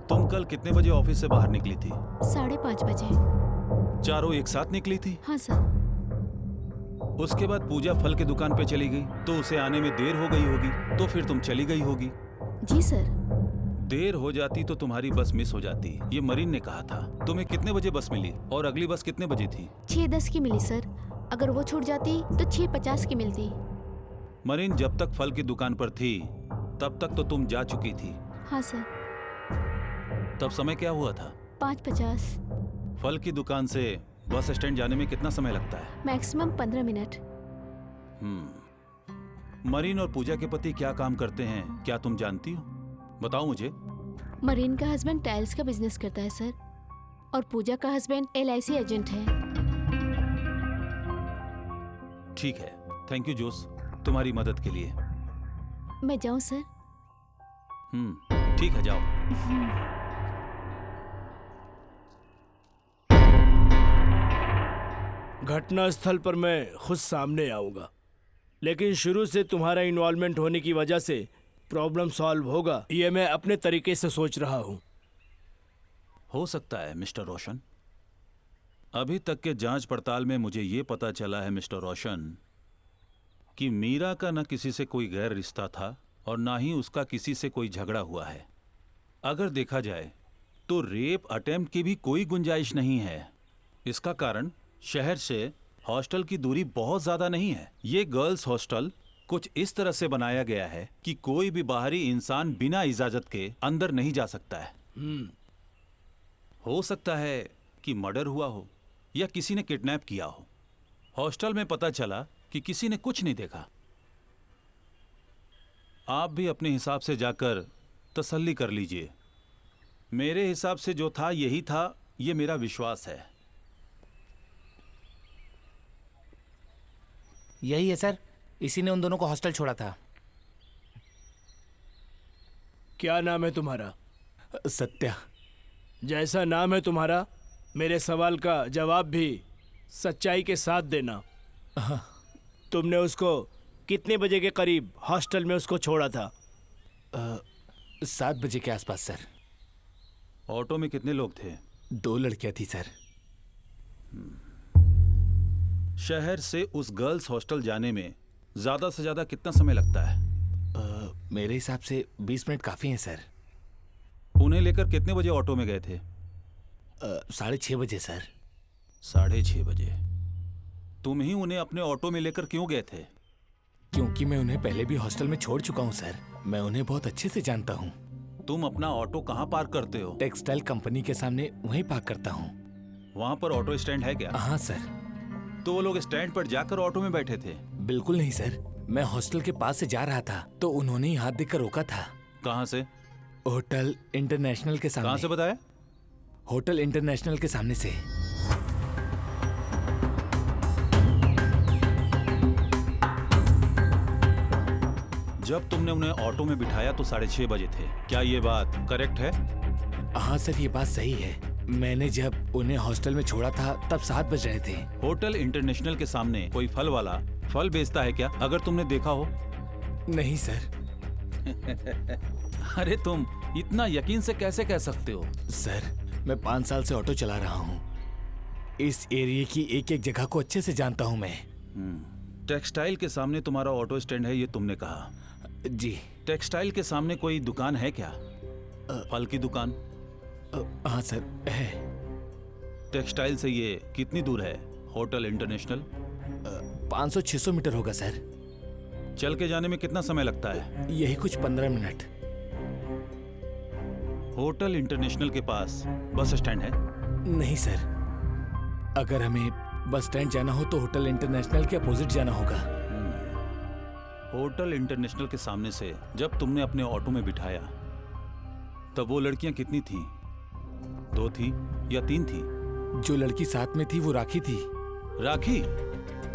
तुम कल कितने बजे ऑफिस से बाहर निकली थी? 5:30 बजे। चारों एक साथ निकली थी? हाँ सर। उसके बाद पूजा फल की दुकान पे चली गई तो उसे आने में देर हो गई होगी, तो फिर तुम चली गई होगी। जी सर। देर हो जाती तो तुम्हारी बस मिस हो जाती, ये मरीन ने कहा था। तुम्हें कितने बजे बस मिली और अगली बस कितने बजे थी? 6:10 की मिली सर। अगर वो छूट जाती तो 6:50 की मिलती। मरीन, जब तक फल की दुकान पर थी तब तक तो तुम जा चुकी थी। हाँ सर। तब समय क्या हुआ था? 5:50। फल की दुकान से बस स्टैंड जाने में कितना समय लगता है? Maximum 15 minute. मरीन और पूजा के पति क्या काम करते हैं, क्या तुम जानती हो? बताओ मुझे। मरीन का हस्बैंड टाइल्स का बिजनेस करता है सर, और पूजा का हस्बैंड LIC एजेंट है। ठीक है, थैंक यू जोश, तुम्हारी मदद के लिए। मैं जाऊं सर? ठीक है, जाओ। घटनास्थल पर मैं खुद सामने आऊंगा, लेकिन शुरू से तुम्हारा इन्वॉल्वमेंट होने की वजह से प्रॉब्लम सॉल्व होगा, ये मैं अपने तरीके से सोच रहा हूँ। हो सकता है मिस्टर रोशन। अभी तक के जांच पड़ताल में मुझे ये पता चला है मिस्टर रोशन कि मीरा का न किसी से कोई गैर रिश्ता था और ना ही उसका किसी से कोई झगड़ा हुआ है। अगर देखा जाए तो रेप अटेम्प्ट की भी कोई गुंजाइश नहीं है। इसका कारण शहर से हॉस्टल की दूरी बहुत ज्यादा नहीं है। ये गर्ल्स हॉस्टल कुछ इस तरह से बनाया गया है कि कोई भी बाहरी इंसान बिना इजाजत के अंदर नहीं जा सकता है। हो सकता है कि मर्डर हुआ हो या किसी ने किडनैप किया हो। हॉस्टल में पता चला कि किसी ने कुछ नहीं देखा। आप भी अपने हिसाब से जाकर तसल्ली कर लीजिए। मेरे हिसाब से जो था यही था, ये मेरा विश्वास है। यही है सर, इसी ने उन दोनों को हॉस्टल छोड़ा था। क्या नाम है तुम्हारा? सत्या। जैसा नाम है तुम्हारा, मेरे सवाल का जवाब भी सच्चाई के साथ देना। तुमने उसको कितने बजे के करीब हॉस्टल में उसको छोड़ा था? 7 बजे के आसपास सर। ऑटो में कितने लोग थे? 2 लड़कियां थी सर। शहर से उस गर्ल्स हॉस्टल जाने में ज्यादा से ज्यादा कितना समय लगता है? मेरे हिसाब से 20 मिनट काफी हैं सर। उन्हें लेकर कितने बजे ऑटो में गए थे? 6:30 बजे सर। 6:30 बजे। तुम ही उन्हें अपने ऑटो में लेकर क्यों गए थे? क्योंकि मैं उन्हें पहले भी हॉस्टल में छोड़ चुका हूं सर। मैं उन्हें बहुत अच्छे से जानता हूं। तुम अपना ऑटो कहाँ पार्क करते हो? टेक्सटाइल कंपनी के सामने वहीं पार्क करता हूं। वहाँ पर ऑटो स्टैंड है क्या? हाँ सर। तो वो लोग स्टैंड पर जाकर ऑटो में बैठे थे? बिल्कुल नहीं सर, मैं हॉस्टल के पास से जा रहा था तो उन्होंने ही हाथ देकर रोका था। कहाँ से? होटल इंटरनेशनल के सामने। कहाँ से बताया? होटल इंटरनेशनल के सामने से। जब तुमने उन्हें ऑटो में बिठाया तो 6:30 बजे थे, क्या ये बात करेक्ट है? हाँ सर, ये बात सही है। मैंने जब उन्हें हॉस्टल में छोड़ा था तब 7 बज रहे थे। होटल इंटरनेशनल के सामने कोई फल वाला फल बेचता है क्या, अगर तुमने देखा हो? नहीं सर। अरे तुम इतना यकीन से कैसे कह सकते हो? सर, मैं 5 साल से ऑटो चला रहा हूँ। इस एरिया की एक एक जगह को अच्छे से जानता हूँ मैं। टेक्सटाइल के सामने तुम्हारा ऑटो स्टैंड है, ये तुमने कहा। जी। टेक्सटाइल के सामने कोई दुकान है क्या? फल की दुकान? हाँ सर, है। टेक्सटाइल से ये कितनी दूर है होटल इंटरनेशनल? 500-600 मीटर होगा सर। चल के जाने में कितना समय लगता है? यही कुछ 15 मिनट। होटल इंटरनेशनल के पास बस स्टैंड है? नहीं सर, अगर हमें बस स्टैंड जाना हो तो होटल इंटरनेशनल के अपोजिट जाना होगा। होटल इंटरनेशनल के सामने से जब तुमने अपने ऑटो में बिठाया तब वो लड़कियां कितनी थीं? 2 थी या 3 थी? जो लड़की साथ में थी वो राखी थी। राखी?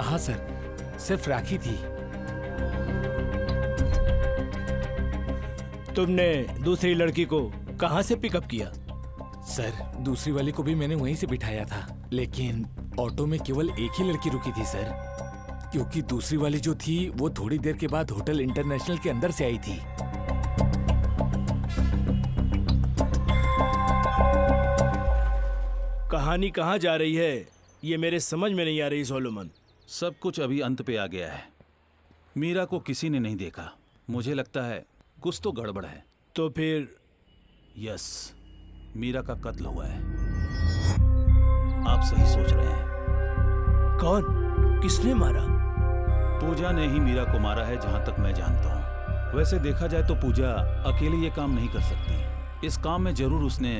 हाँ सर, सिर्फ राखी थी। तुमने दूसरी लड़की को कहाँ से पिकअप किया? सर, दूसरी वाली को भी मैंने वहीं से बिठाया था, लेकिन ऑटो में केवल एक ही लड़की रुकी थी सर। क्योंकि दूसरी वाली जो थी वो थोड़ी देर के बाद होटल इंटरनेशनल के अंदर से आई थी। कहानी कहाँ जा रही है ये मेरे समझ में नहीं आ रही सोलोमन। सब कुछ अभी अंत पे आ गया है। मीरा को किसी ने नहीं देखा। मुझे लगता है कुछ तो गड़बड़ है। तो फिर यस, मीरा का कत्ल हुआ है। आप सही सोच रहे हैं। कौन, किसने मारा? पूजा ने ही मीरा को मारा है जहां तक मैं जानता हूं। वैसे देखा जाए तो पूजा अकेले ये काम नहीं कर सकती। इस काम में जरूर उसने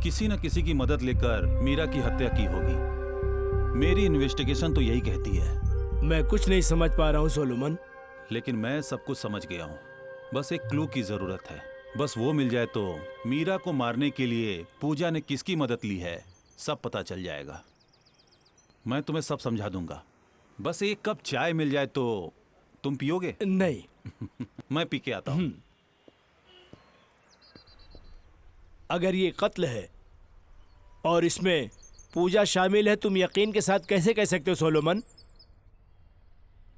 किसी न किसी की मदद लेकर मीरा की हत्या की होगी। मेरी इन्वेस्टिगेशन तो यही कहती है। मैं कुछ नहीं समझ पा रहा हूँ सोलोमन। लेकिन मैं सब कुछ समझ गया हूँ। बस एक क्लू की जरूरत है। बस वो मिल जाए तो मीरा को मारने के लिए पूजा ने किसकी मदद ली है सब पता चल जाएगा। मैं तुम्हें सब समझा दूंगा। बस एक कप चाय मिल जाए तो तुम पियोगे? नहीं। मैं पी के आता हूँ। अगर ये कत्ल है और इसमें पूजा शामिल है, तुम यकीन के साथ कैसे कह सकते हो सोलोमन?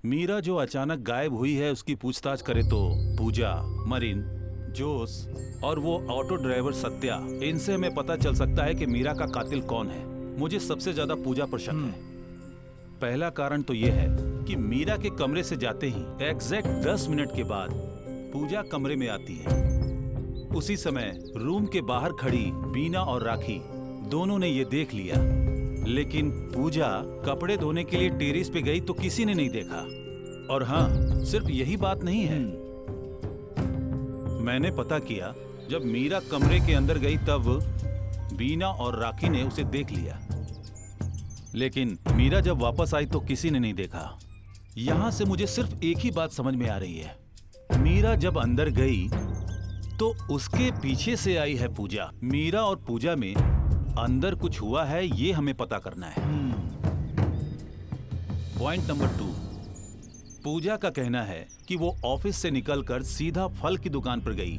मीरा जो अचानक गायब हुई है उसकी पूछताछ करे तो पूजा, मरीन, जोस और वो ऑटो ड्राइवर सत्या, इनसे हमें पता चल सकता है कि मीरा का कातिल कौन है। मुझे सबसे ज्यादा पूजा पर शक है। पहला कारण तो यह है कि मीरा के कमरे से जाते ही एग्जैक्ट 10 मिनट के बाद पूजा कमरे में आती है। उसी समय रूम के बाहर खड़ी बीना और राखी दोनों ने ये देख लिया, लेकिन पूजा कपड़े धोने के लिए टेरेस पे गई तो किसी ने नहीं देखा। और हाँ, सिर्फ यही बात नहीं है। मैंने पता किया, जब मीरा कमरे के अंदर गई तब बीना और राखी ने उसे देख लिया, लेकिन मीरा जब वापस आई तो किसी ने नहीं देखा। यहां से मुझे सिर्फ एक ही बात समझ में आ रही है। मीरा जब अंदर गई तो उसके पीछे से आई है पूजा। मीरा और पूजा में अंदर कुछ हुआ है, ये हमें पता करना है। पॉइंट नंबर 2, पूजा का कहना है कि वो ऑफिस से निकलकर सीधा फल की दुकान पर गई।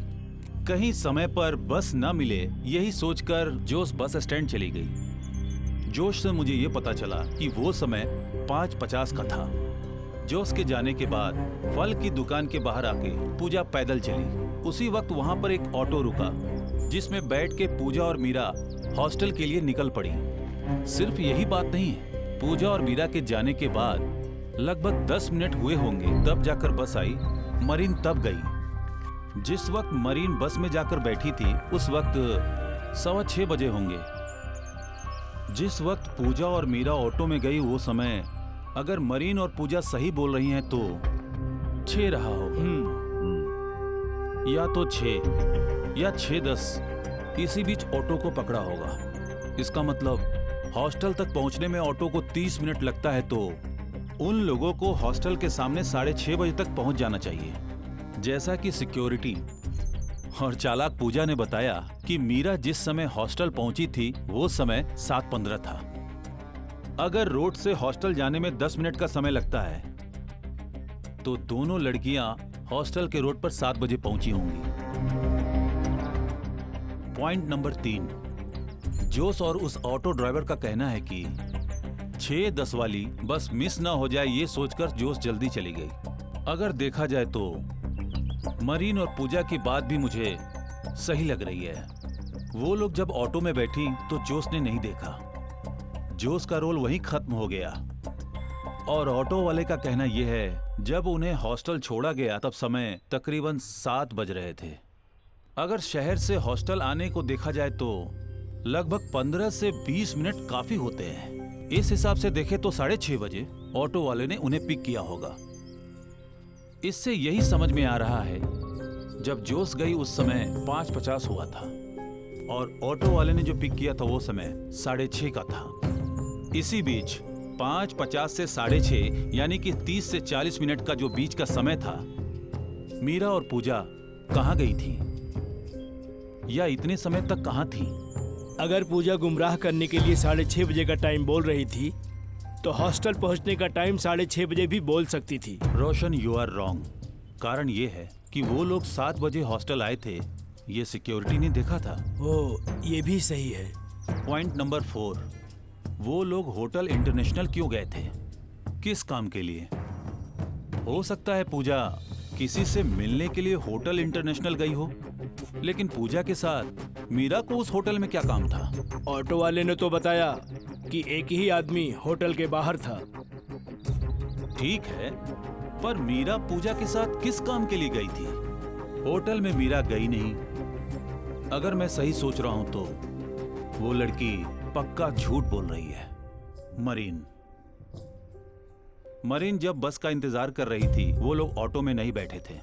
कहीं समय पर बस न मिले यही सोचकर जोश बस स्टैंड चली गई। जोश से मुझे ये पता चला कि वो समय 5:50 का था। जोश के जाने के बाद फल की दुकान के बाहर आके पूजा पैदल चली। उसी वक्त वहां पर एक ऑटो रुका जिसमें बैठ के पूजा और मीरा हॉस्टल के लिए निकल पड़ी। सिर्फ यही बात नहीं है, पूजा और मीरा के जाने के बाद लगभग 10 मिनट हुए होंगे तब जाकर बस आई। मरीन तब गई। जिस वक्त मरीन बस में जाकर बैठी थी उस वक्त 6:15 बजे होंगे। जिस वक्त पूजा और मीरा ऑटो में गई वो समय, अगर मरीन और पूजा सही बोल रही हैं तो 6 रहा हो। या तो 6 या 6:10, इसी बीच ऑटो को पकड़ा होगा। इसका मतलब हॉस्टल तक पहुंचने में ऑटो को 30 मिनट लगता है तो उन लोगों को हॉस्टल के सामने 6:30 बजे तक पहुंच जाना चाहिए। जैसा कि सिक्योरिटी और चालाक पूजा ने बताया कि मीरा जिस समय हॉस्टल पहुंची थी वो समय 7:15 था। अगर रोड से हॉस्टल जाने में 10 मिनट का समय लगता है तो दोनों लड़कियां हॉस्टल के रोड पर 7 बजे पहुंची होंगी। पॉइंट नंबर 3, जोस और उस ऑटो ड्राइवर का कहना है कि 6:10 वाली बस मिस ना हो जाए ये सोचकर जोस जल्दी चली गई। अगर देखा जाए तो मरीन और पूजा की बात भी मुझे सही लग रही है। वो लोग जब ऑटो में बैठी तो जोस ने नहीं देखा। जोस का रोल वहीं खत्म हो गया। और ऑटो वाले का कहना यह है, जब उन्हें हॉस्टल छोड़ा गया तब समय तकरीबन 7 बज रहे थे। अगर शहर से हॉस्टल आने को देखा जाए तो लगभग 15 से 20 मिनट काफी होते हैं। इस हिसाब से देखें तो 6:30 बजे ऑटो वाले ने उन्हें पिक किया होगा। इससे यही समझ में आ रहा है, जब जोश गई उस समय 5:50 हुआ था और ऑटो वाले ने जो पिक किया था वो समय 6:30 का था। इसी बीच 5:50 से 6:30 यानी कि 30 से 40 मिनट का जो बीच का समय था, मीरा और पूजा कहाँ गई थी या इतने समय तक कहाँ थी? अगर पूजा गुमराह करने के लिए 6:30 बजे का टाइम बोल रही थी तो हॉस्टल पहुंचने का टाइम 6:30 बजे भी बोल सकती थी। रोशन, यू आर रॉन्ग। कारण ये है कि वो लोग 7 बजे हॉस्टल आए थे, ये सिक्योरिटी ने देखा था। ओ, ये भी सही है। पॉइंट नंबर 4, वो लोग होटल इंटरनेशनल क्यों गए थे? किस काम के लिए? हो सकता है पूजा किसी से मिलने के लिए होटल इंटरनेशनल गई हो, लेकिन पूजा के साथ मीरा को उस होटल में क्या काम था? ऑटो वाले ने तो बताया कि एक ही आदमी होटल के बाहर था। ठीक है, पर मीरा पूजा के साथ किस काम के लिए गई थी? होटल में मीरा गई नहीं। अगर मैं सही सोच रहा हूं तो वो लड़की पक्का झूठ बोल रही है। मरीन जब बस का इंतजार कर रही थी, वो लोग ऑटो में नहीं बैठे थे।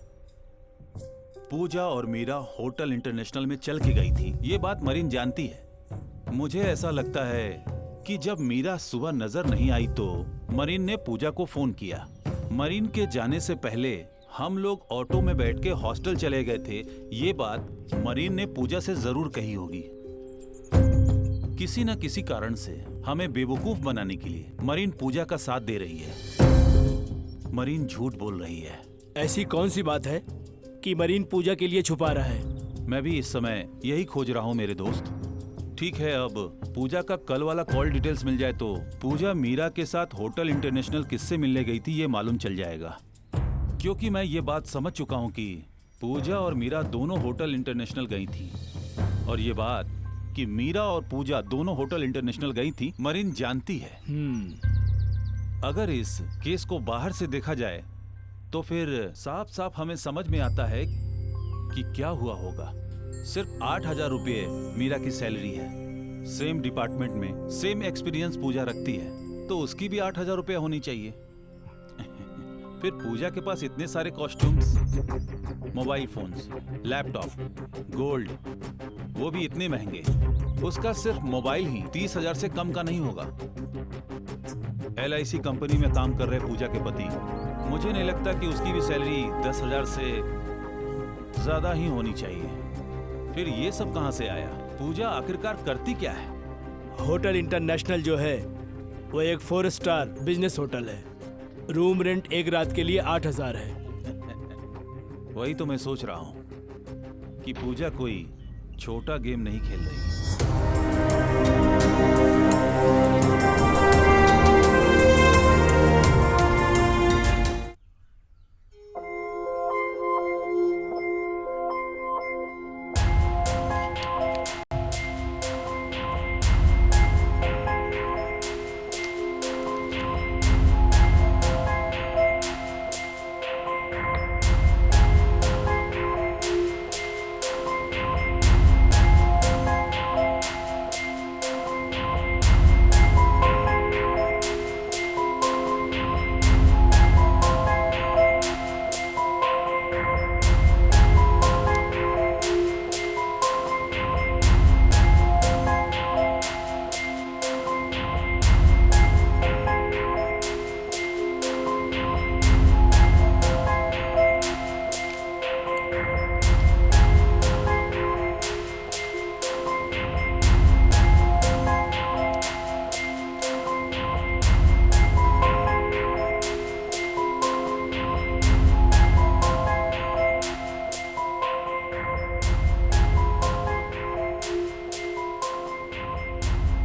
पूजा और मीरा होटल इंटरनेशनल में चल के गई थी, ये बात मरीन जानती है। मुझे ऐसा लगता है कि जब मीरा सुबह नजर नहीं आई तो मरीन ने पूजा को फोन किया। मरीन के जाने से पहले हम लोग ऑटो में बैठ के हॉस्टल चले गए थे, ये बात मरीन ने पूजा से जरूर कही होगी। किसी न किसी कारण से हमें बेवकूफ बनाने के लिए मरीन पूजा का साथ दे रही है। मरीन झूठ बोल रही है। ऐसी कौन सी बात है कि मरीन पूजा के लिए छुपा रहा है? मैं भी इस समय यही खोज रहा हूँ मेरे दोस्त। ठीक है, अब पूजा का कल वाला कॉल डिटेल्स मिल जाए तो पूजा मीरा के साथ होटल इंटरनेशनल किससे मिलने गई थी ये मालूम चल जाएगा। क्योंकि मैं ये बात समझ चुका हूँ कि पूजा और मीरा दोनों होटल इंटरनेशनल गई थी, और ये बात कि मीरा और पूजा दोनों होटल इंटरनेशनल गई थी मरीन जानती है। अगर इस केस को बाहर से देखा जाए तो फिर साफ साफ हमें समझ में आता है कि क्या हुआ होगा। सिर्फ 8,000 रुपये मीरा की सैलरी है। सेम डिपार्टमेंट में सेम एक्सपीरियंस पूजा रखती है, तो उसकी भी 8,000 रुपये होनी चाहिए। फिर पूजा के पास इतने सारे costumes, mobile phones, laptop, gold, वो भी इतने महंगे। उसका सिर्फ मोबाइल ही 30,000 से कम का नहीं होगा। LIC कंपनी में काम कर रहे पूजा के पति, मुझे नहीं लगता कि उसकी भी सैलरी 10,000 से ज्यादा ही होनी चाहिए। फिर ये सब कहां से आया? पूजा आखिरकार करती क्या है? होटल इंटरनेशनल जो है वो एक 4 स्टार बिजनेस होटल है। रूम रेंट एक रात के लिए 8,000 है। वही तो मैं सोच रहा हूं कि पूजा कोई छोटा गेम नहीं खेल रही।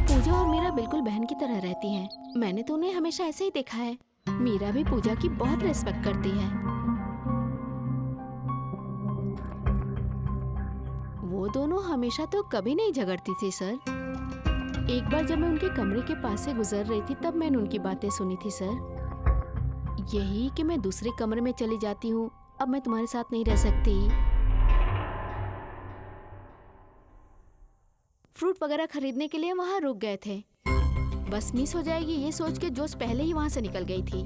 पूजा और मीरा बिल्कुल बहन की तरह रहती हैं। मैंने तो उन्हें हमेशा ऐसे ही देखा है। मीरा भी पूजा की बहुत रिस्पेक्ट करती है। वो दोनों हमेशा तो कभी नहीं झगड़ती थी सर। एक बार जब मैं उनके कमरे के पास से गुजर रही थी तब मैंने उनकी बातें सुनी थी सर। यही कि मैं दूसरे कमरे में चली जाती हूँ, अब मैं तुम्हारे साथ नहीं रह सकती। फ्रूट वगैरह खरीदने के लिए वहाँ रुक गए थे। बस मिस हो जाएगी ये सोच के जोश पहले ही वहाँ से निकल गई थी।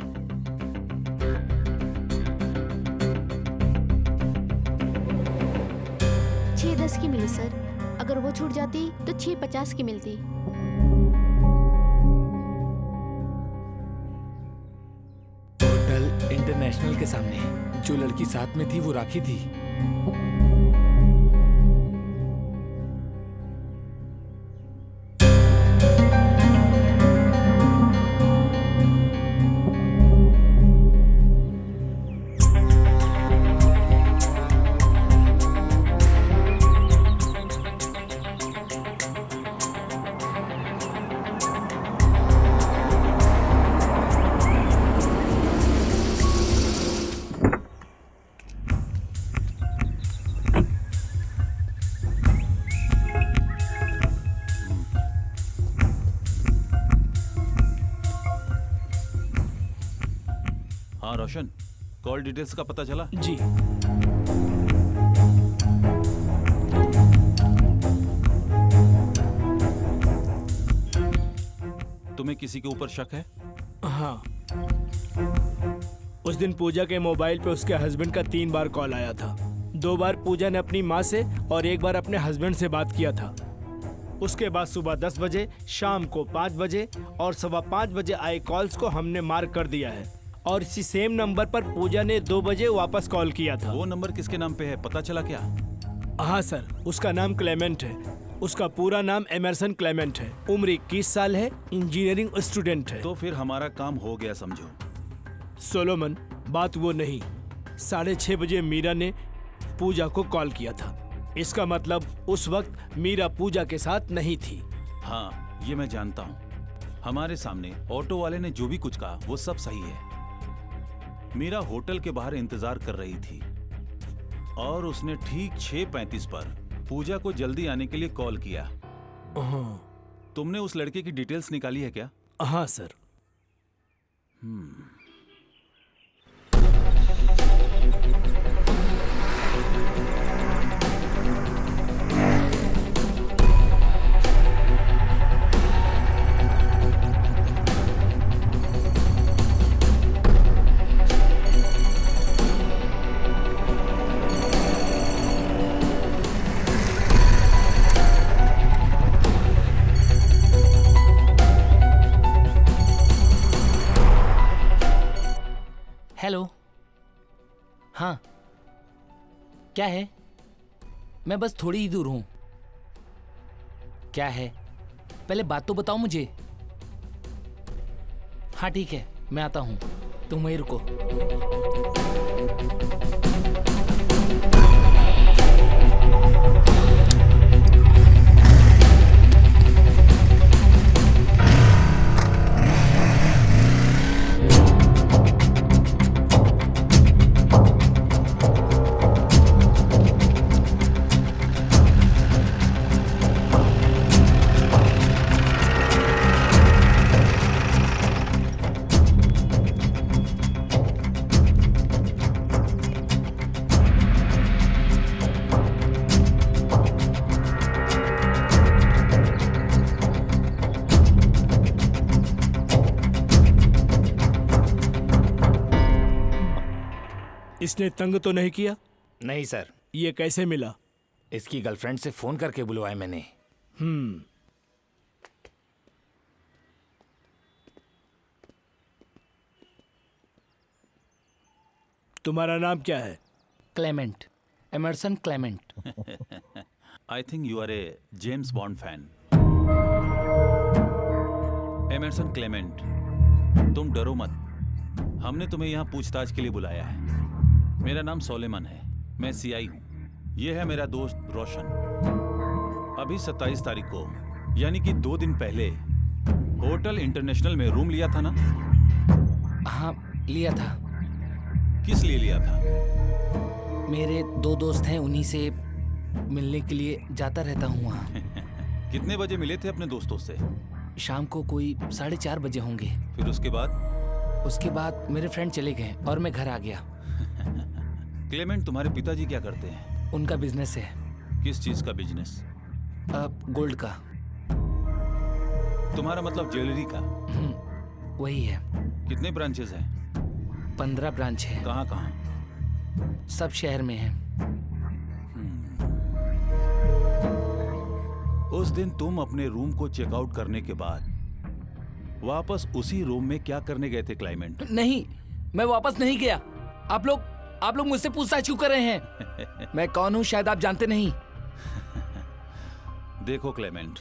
6:10 की मिली सर। अगर वो छूट जाती तो 6:50 की मिलती। होटल इंटरनेशनल के सामने जो लड़की साथ में थी वो राखी थी। हाँ रोशन, कॉल डिटेल्स का पता चला? जी। तुम्हें किसी के ऊपर शक है? हाँ, उस दिन पूजा के मोबाइल पे उसके हस्बैंड का 3 बार कॉल आया था। 2 बार पूजा ने अपनी माँ से और 1 बार अपने हस्बैंड से बात किया था। उसके बाद सुबह 10 बजे, शाम को 5 बजे और 5:15 बजे आए कॉल्स को हमने मार्क कर दिया है। और इसी सेम नंबर पर पूजा ने 2 बजे वापस कॉल किया था। वो नंबर किसके नाम पे है, पता चला क्या? हाँ सर, उसका नाम क्लेमेंट है। उसका पूरा नाम एमरसन क्लेमेंट है। उम्र 21 साल है, इंजीनियरिंग स्टूडेंट है। तो फिर हमारा काम हो गया समझो। सोलोमन, बात वो नहीं। 6:30 बजे मीरा ने पूजा को कॉल किया था। इसका मतलब उस वक्त मीरा पूजा के साथ नहीं थी। हाँ, ये मैं जानता हूँ। हमारे सामने ऑटो वाले ने जो भी कुछ कहा वो सब सही है। मीरा होटल के बाहर इंतजार कर रही थी और उसने ठीक 6:35 पर पूजा को जल्दी आने के लिए कॉल किया। हाँ, तुमने उस लड़के की डिटेल्स निकाली है क्या? हाँ सर। हेलो। हाँ, क्या है? मैं बस थोड़ी ही दूर हूं। क्या है? पहले बात तो बताओ मुझे। हाँ ठीक है, मैं आता हूं, तुम वहीं रुको। इसने तंग तो नहीं किया? नहीं सर, ये कैसे मिला? इसकी गर्लफ्रेंड से फोन करके बुलवाया मैंने। तुम्हारा नाम क्या है? Clement, Emerson Clement. I think you are a James Bond fan. Emerson Clement, तुम डरो मत। हमने तुम्हें यहाँ पूछताछ के लिए बुलाया है। मेरा नाम सोलेमन है, मैं सीआई हूँ। ये है मेरा दोस्त रोशन। अभी 27 तारीख को, यानी कि 2 दिन पहले, होटल इंटरनेशनल में रूम लिया था ना? हाँ, लिया था। किस लिए लिया था? मेरे 2 दोस्त हैं, उन्हीं से मिलने के लिए जाता रहता हूँ वहाँ। कितने बजे मिले थे अपने दोस्तों से? शाम को कोई 4:30 बजे होंगे। फिर उसके बाद? उसके बाद मेरे फ्रेंड चले गए और मैं घर आ गया। क्लेमेंट, तुम्हारे पिताजी क्या करते हैं? उनका बिजनेस है। किस चीज का बिजनेस? गोल्ड का। तुम्हारा मतलब ज्वेलरी का? वही है। कितने ब्रांचेस हैं? 15 ब्रांच है। कहाँ कहाँ? सब शहर में है। उस दिन तुम अपने रूम को चेकआउट करने के बाद वापस उसी रूम में क्या करने गए थे क्लाइमेंट? नहीं, मैं वापस नहीं गया। आप लोग मुझसे पूछताछ क्यों कर रहे हैं? मैं कौन हूँ शायद आप जानते नहीं। देखो क्लेमेंट,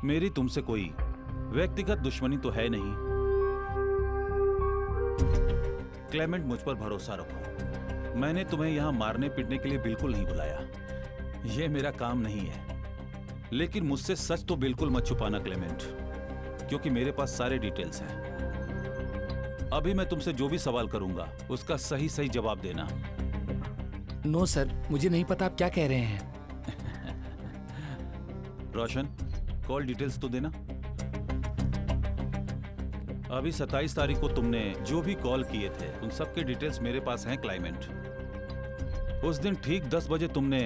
मेरी तुमसे कोई व्यक्तिगत दुश्मनी तो है नहीं। क्लेमेंट, मुझ पर भरोसा रखो। मैंने तुम्हें यहां मारने पीटने के लिए बिल्कुल नहीं बुलाया। यह मेरा काम नहीं है। लेकिन मुझसे सच तो बिल्कुल मत छुपाना क्लेमेंट, क्योंकि मेरे पास सारे डिटेल्स हैं। अभी मैं तुमसे जो भी सवाल करूंगा उसका सही सही जवाब देना। नो सर, मुझे नहीं पता आप क्या कह रहे हैं। रोशन, कॉल डिटेल्स तो देना। अभी 27 तारीख को तुमने जो भी कॉल किए थे उन सब के डिटेल्स मेरे पास हैं क्लाइमेंट। उस दिन ठीक 10 बजे तुमने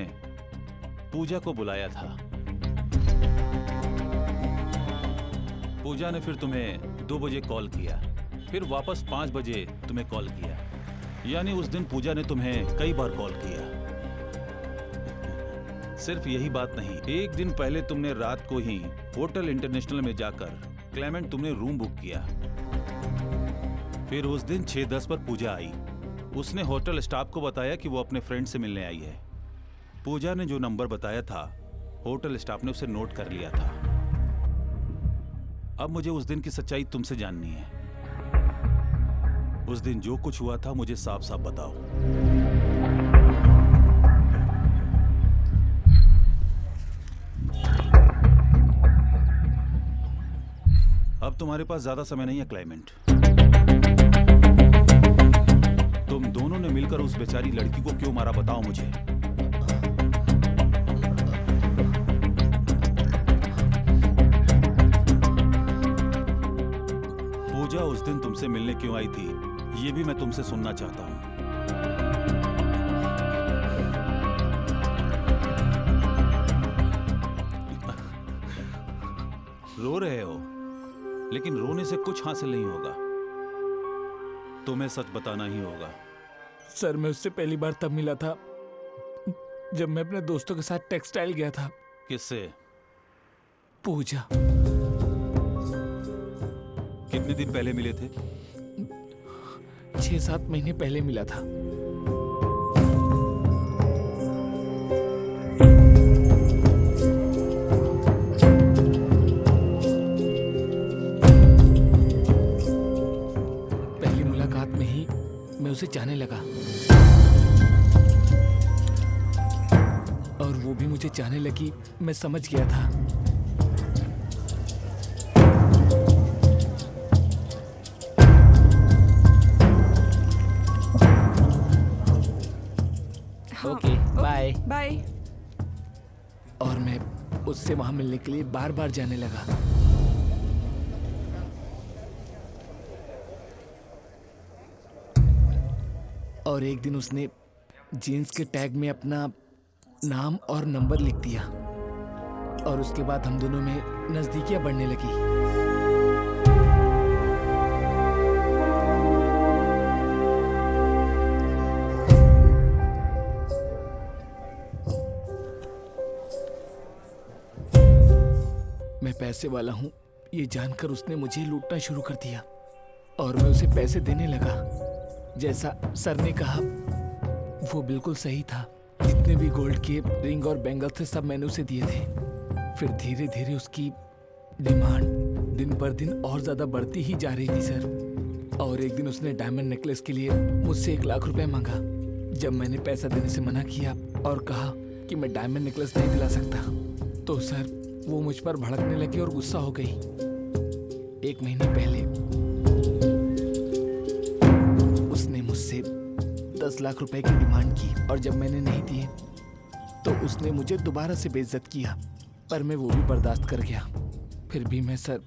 पूजा को बुलाया था। पूजा ने फिर तुम्हें 2 बजे कॉल किया, फिर वापस 5 बजे तुम्हें कॉल किया। यानी उस दिन पूजा ने तुम्हें कई बार कॉल किया। सिर्फ यही बात नहीं, एक दिन पहले तुमने रात को ही होटल इंटरनेशनल में जाकर क्लेमेंट तुमने रूम बुक किया। फिर उस दिन 6:10 पर पूजा आई। उसने होटल स्टाफ को बताया कि वो अपने फ्रेंड से मिलने आई है। पूजा ने जो नंबर बताया था होटल स्टाफ ने उसे नोट कर लिया था। अब मुझे उस दिन की सच्चाई तुमसे जाननी है। उस दिन जो कुछ हुआ था मुझे साफ साफ बताओ। अब तुम्हारे पास ज्यादा समय नहीं है क्लाइमेंट। तुम दोनों ने मिलकर उस बेचारी लड़की को क्यों मारा बताओ मुझे। पूजा उस दिन तुमसे मिलने क्यों आई थी ये भी मैं तुमसे सुनना चाहता हूं। रो रहे हो, लेकिन रोने से कुछ हासिल नहीं होगा। तुम्हें सच बताना ही होगा। सर मैं उससे पहली बार तब मिला था जब मैं अपने दोस्तों के साथ टेक्सटाइल गया था। किससे? पूजा। कितने दिन पहले मिले थे? 6-7 महीने पहले मिला था। पहली मुलाकात में ही मैं उसे चाहने लगा और वो भी मुझे चाहने लगी। मैं समझ गया था। Okay bye. बाय। और मैं उससे वहां मिलने के लिए बार बार जाने लगा। और एक दिन उसने जीन्स के टैग में अपना नाम और नंबर लिख दिया और उसके बाद हम दोनों में नजदीकियां बढ़ने लगी। मैं पैसे वाला हूं ये जानकर उसने मुझे लूटना शुरू कर दिया और मैं उसे पैसे देने लगा। जैसा सर ने कहा वो बिल्कुल सही था। जितने भी गोल्ड के रिंग और बैंगल थे सब मैंने उसे दिए थे। फिर धीरे धीरे उसकी डिमांड दिन पर दिन और ज्यादा बढ़ती ही जा रही थी सर। और एक दिन उसने डायमंड नेकलेस के लिए मुझसे 1 लाख रुपए मांगा। जब मैंने पैसा देने से मना किया और कहा कि मैं डायमंड नेकलेस नहीं दिला सकता तो सर वो मुझ पर भड़कने लगी और गुस्सा हो गई। 1 महीने पहले उसने मुझसे 10 लाख रुपए की डिमांड की और जब मैंने नहीं दिए तो उसने मुझे दोबारा से बेइज्जत किया, पर मैं वो भी बर्दाश्त कर गया। फिर भी मैं सर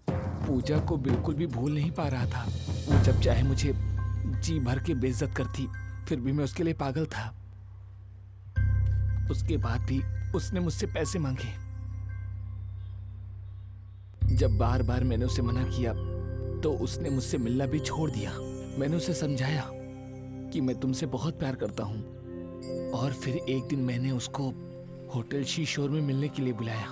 पूजा को बिल्कुल भी भूल नहीं पा रहा था। वो जब चाहे मुझे जी भर के बेइज्जत करती, फिर भी मैं उसके लिए पागल था। उसके बाद भी उसने मुझसे पैसे मांगे। जब बार बार मैंने उसे मना किया तो उसने मुझसे मिलना भी छोड़ दिया। मैंने उसे समझाया कि मैं तुमसे बहुत प्यार करता हूँ और फिर एक दिन मैंने उसको होटल शीशोर में मिलने के लिए बुलाया।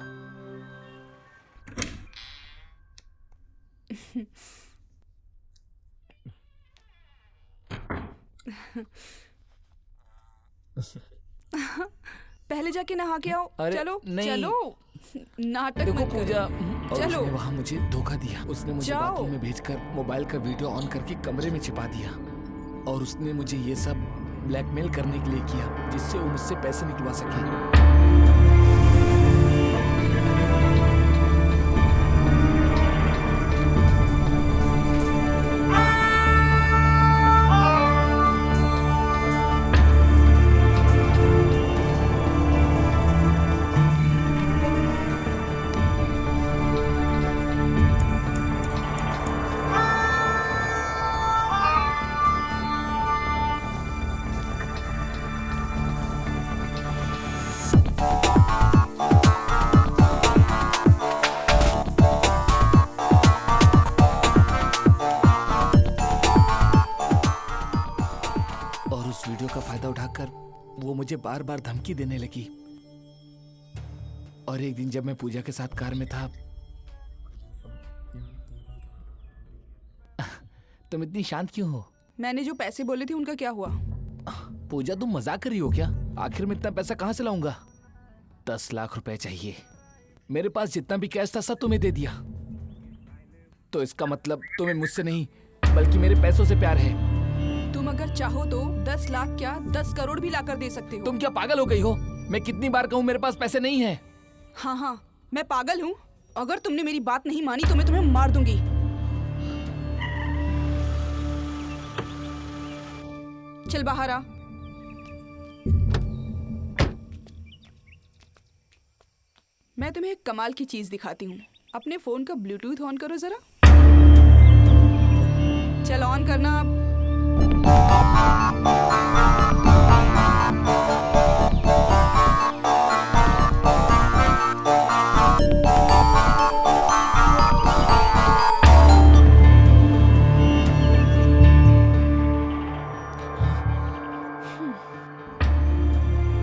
पहले जाके नहा के आओ। अरे, चलो नहीं। चलो, नाटक देखो मत करो। पूजा, और चलो। उसने वहां मुझे धोखा दिया। उसने मुझे जाओ। बाथरूम में भेजकर मोबाइल का वीडियो ऑन करके कमरे में छिपा दिया और उसने मुझे ये सब ब्लैकमेल करने के लिए किया जिससे वो मुझसे पैसे निकलवा सके। मुझे बार बार धमकी देने लगी। और एक दिन जब मैं पूजा के साथ कार में था, तुम इतनी शांत क्यों हो? मैंने जो पैसे बोले थे उनका क्या हुआ? पूजा तुम मजाक कर रही हो क्या? आखिर में इतना पैसा कहाँ से लाऊंगा? 10 लाख रुपए चाहिए। मेरे पास जितना भी कैश था सब तुम्हें दे दिया। तो इसका मतलब तुम्हें मुझसे नहीं बल्कि मेरे पैसों से प्यार है। तुम अगर चाहो तो 10 लाख क्या 10 करोड़ भी लाकर दे सकते हो। तुम क्या पागल हो गई हो? मैं कितनी बार कहूँ मेरे पास पैसे नहीं है। हाँ, मैं पागल हूँ। अगर तुमने मेरी बात नहीं मानी तो मैं तुम्हें मार दूंगी। चल बाहर आ। मैं तुम्हें एक कमाल की चीज दिखाती हूँ। अपने फोन का ब्लूटूथ ऑन करो जरा। चल ऑन करना अब।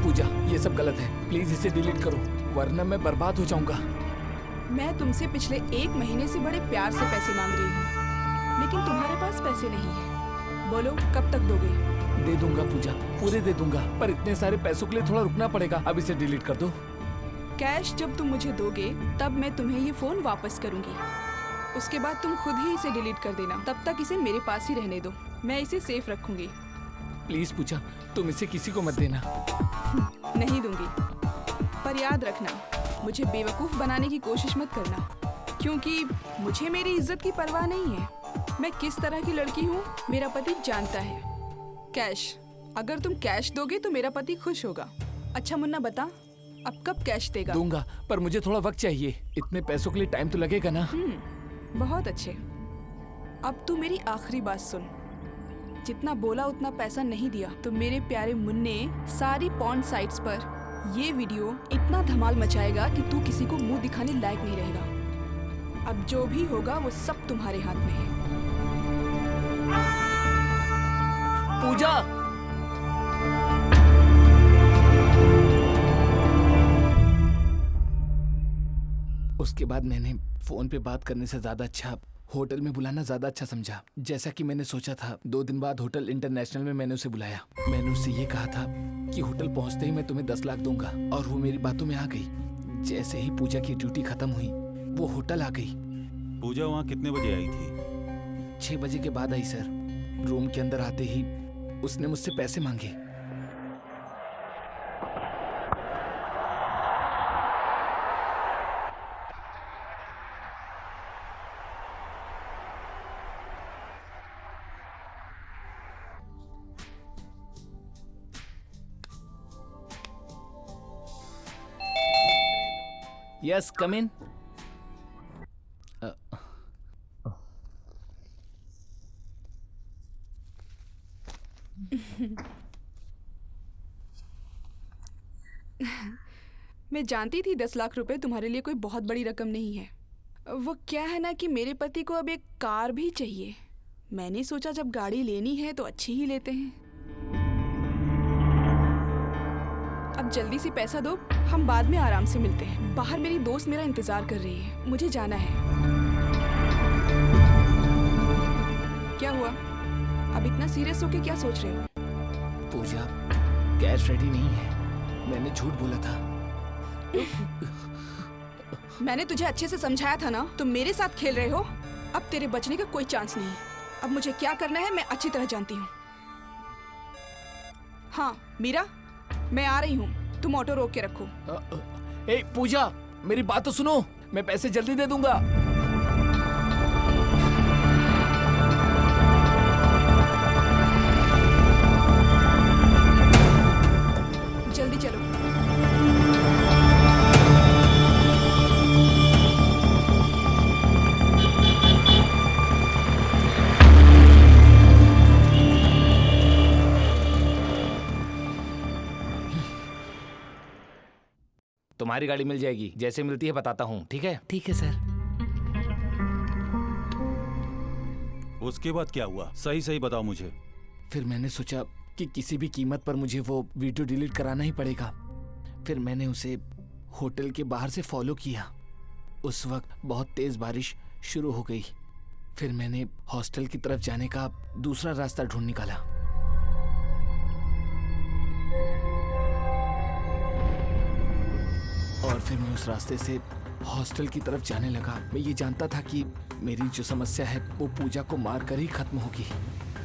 पूजा, ये सब गलत है। प्लीज इसे डिलीट करो वरना मैं बर्बाद हो जाऊंगा। मैं तुमसे पिछले 1 महीने से बड़े प्यार से पैसे मांग रही हूँ, लेकिन तुम्हारे पास पैसे नहीं है। बोलो कब तक दोगे? दे दूंगा पूजा, पूरे दे दूंगा, पर इतने सारे पैसों के लिए थोड़ा रुकना पड़ेगा। अब इसे डिलीट कर दो। कैश जब तुम मुझे दोगे तब मैं तुम्हें ये फोन वापस करूंगी। उसके बाद तुम खुद ही इसे डिलीट कर देना। तब तक इसे मेरे पास ही रहने दो, मैं इसे सेफ रखूंगी। प्लीज पूजा, तुम इसे किसी को मत देना। नहीं दूंगी, पर याद रखना मुझे बेवकूफ बनाने की कोशिश मत करना, क्योंकि मुझे मेरी इज्जत की परवाह नहीं है। मैं किस तरह की लड़की हूँ मेरा पति जानता है। कैश, अगर तुम कैश दोगे तो मेरा पति खुश होगा। अच्छा मुन्ना बता, अब कब कैश देगा? दूंगा, पर मुझे थोड़ा वक्त चाहिए। इतने पैसों के लिए टाइम तो लगेगा ना। बहुत अच्छे। अब तू मेरी आखिरी बात सुन। जितना बोला उतना पैसा नहीं दिया तो मेरे प्यारे मुन्ने सारी पॉर्न साइट्स पर ये वीडियो इतना धमाल मचाएगा कि तू किसी को मुंह दिखाने लायक नहीं रहेगा। अब जो भी होगा वो सब तुम्हारे हाथ में है। पूजा, उसके बाद मैंने फोन पे बात करने से ज्यादा अच्छा होटल में बुलाना ज्यादा अच्छा समझा। जैसा कि मैंने सोचा था। 2 दिन बाद होटल इंटरनेशनल में मैंने उसे बुलाया। मैंने उससे ये कहा था कि होटल पहुंचते ही मैं तुम्हें 10 लाख दूंगा, और वो मेरी बातों में आ गई। जैसे ही पूजा की ड्यूटी खत्म हुई वो होटल आ गई। पूजा वहाँ कितने बजे आई थी? 6 बजे के बाद आई सर। रूम के अंदर आते ही उसने मुझसे पैसे मांगे। यस, कम इन। मैं जानती थी 10 लाख रुपए तुम्हारे लिए कोई बहुत बड़ी रकम नहीं है। वो क्या है ना कि मेरे पति को अब एक कार भी चाहिए। मैंने सोचा जब गाड़ी लेनी है तो अच्छी ही लेते हैं। अब जल्दी से पैसा दो, हम बाद में आराम से मिलते हैं। बाहर मेरी दोस्त मेरा इंतजार कर रही है, मुझे जाना है। क्या हुआ? अब इतना सीरियस होके क्या सोच रहे हो? पूजा, कैश रेडी नहीं है। मैंने झूठ बोला था। मैंने तुझे अच्छे से समझाया था ना, तुम मेरे साथ खेल रहे हो। अब तेरे बचने का कोई चांस नहीं। अब मुझे क्या करना है मैं अच्छी तरह जानती हूँ। हाँ मीरा, मैं आ रही हूँ, तुम ऑटो रोक के रखो। ए पूजा, मेरी बात तो सुनो। मैं पैसे जल्दी दे दूंगा। जल्दी चलो। तुम्हारी गाड़ी मिल जाएगी, जैसे मिलती है बताता हूँ। ठीक है? ठीक है सर। उसके बाद क्या हुआ? सही सही बताओ मुझे। फिर मैंने सोचा कि किसी भी कीमत पर मुझे वो वीडियो डिलीट कराना ही पड़ेगा। फिर मैंने उसे होटल के बाहर से फॉलो किया। उस वक्त बहुत तेज बारिश शुरू हो गई। फिर मैंने हॉस्टल की तरफ जाने का दूसरा रास्ता ढूंढ निकाला। और फिर मैं उस रास्ते से हॉस्टल की तरफ जाने लगा। मैं ये जानता था कि मेरी जो समस्या है वो पूजा को मारकर ही खत्म होगी,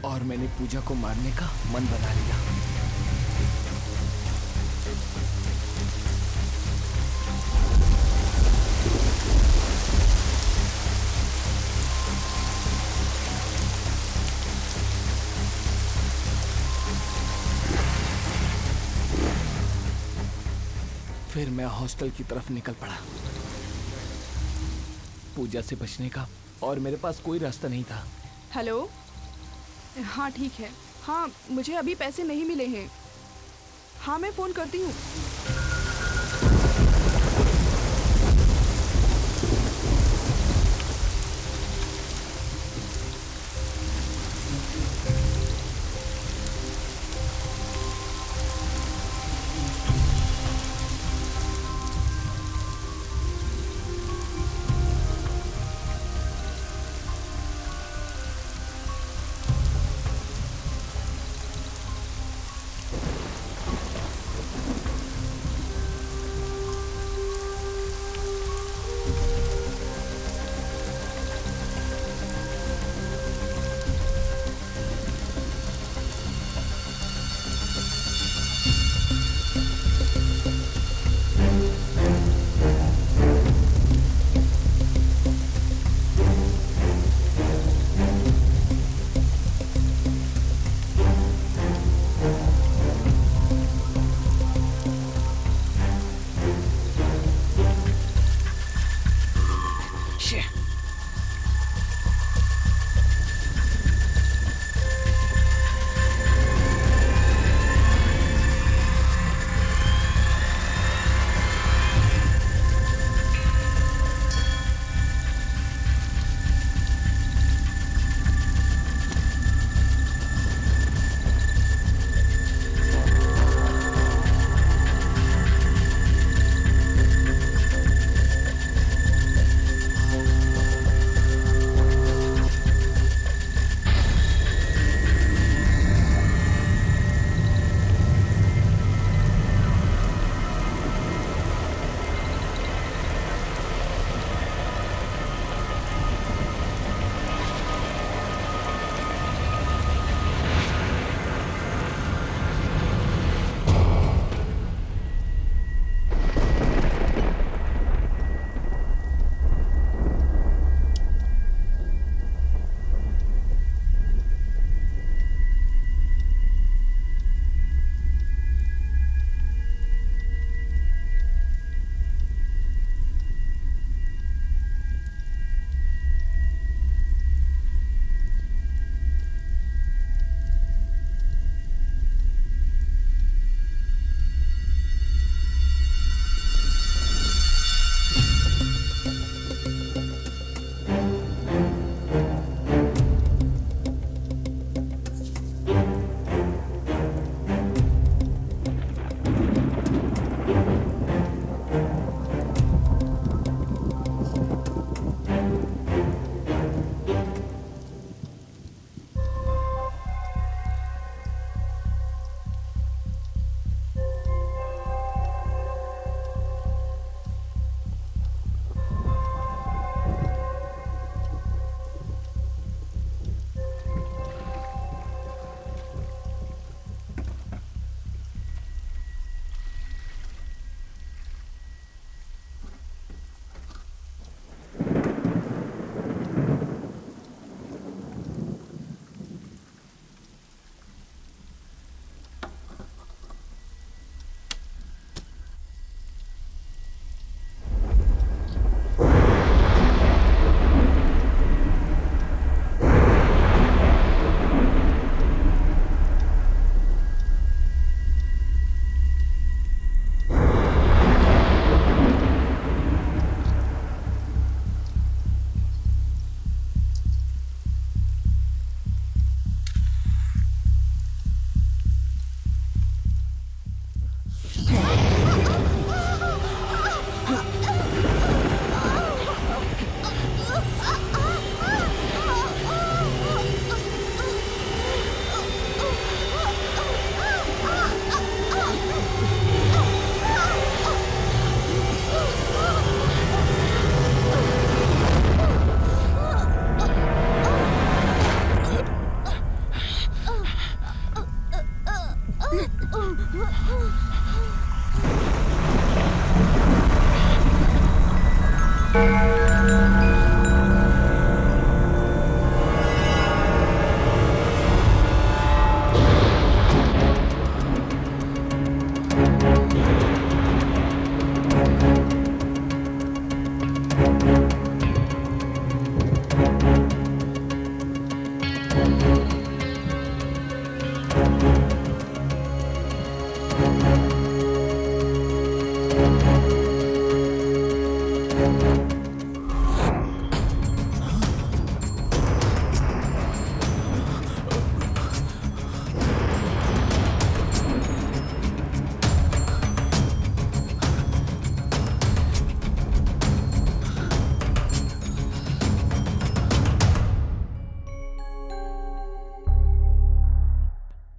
और मैंने पूजा को मारने का मन बना लिया। फिर मैं हॉस्टल की तरफ निकल पड़ा। पूजा से बचने का और मेरे पास कोई रास्ता नहीं था। हेलो, हाँ ठीक है। हाँ, मुझे अभी पैसे नहीं मिले हैं। हाँ, मैं फ़ोन करती हूँ।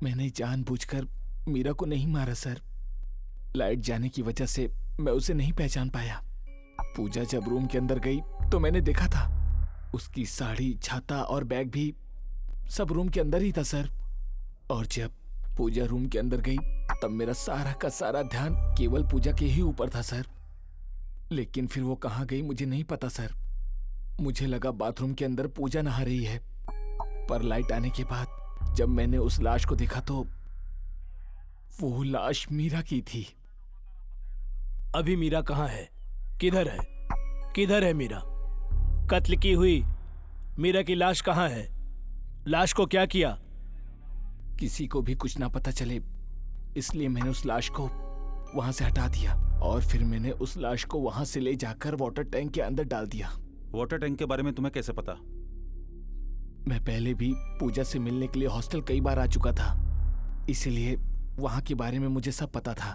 मैंने जानबूझकर मीरा को नहीं मारा सर। लाइट जाने की वजह से मैं उसे नहीं पहचान पाया। पूजा जब रूम के अंदर गई तो मैंने देखा था उसकी साड़ी, छाता और बैग भी सब रूम के अंदर ही था सर। और जब पूजा रूम के अंदर गई तब मेरा सारा का सारा ध्यान केवल पूजा के ही ऊपर था सर। लेकिन फिर वो कहाँ गई मुझे नहीं पता सर। मुझे लगा बाथरूम के अंदर पूजा नहा रही है, पर लाइट आने के बाद जब मैंने उस लाश को देखा तो वो लाश मीरा की थी। अभी मीरा कहाँ है? किधर है? किधर है मीरा? कत्ल की हुई मीरा की लाश कहाँ है? लाश को क्या किया? किसी को भी कुछ ना पता चले इसलिए मैंने उस लाश को वहां से हटा दिया और फिर मैंने उस लाश को वहां से ले जाकर वाटर टैंक के अंदर डाल दिया। वाटर टैंक के बारे में तुम्हें कैसे पता? मैं पहले भी पूजा से मिलने के लिए हॉस्टल कई बार आ चुका था, इसीलिए वहां के बारे में मुझे सब पता था।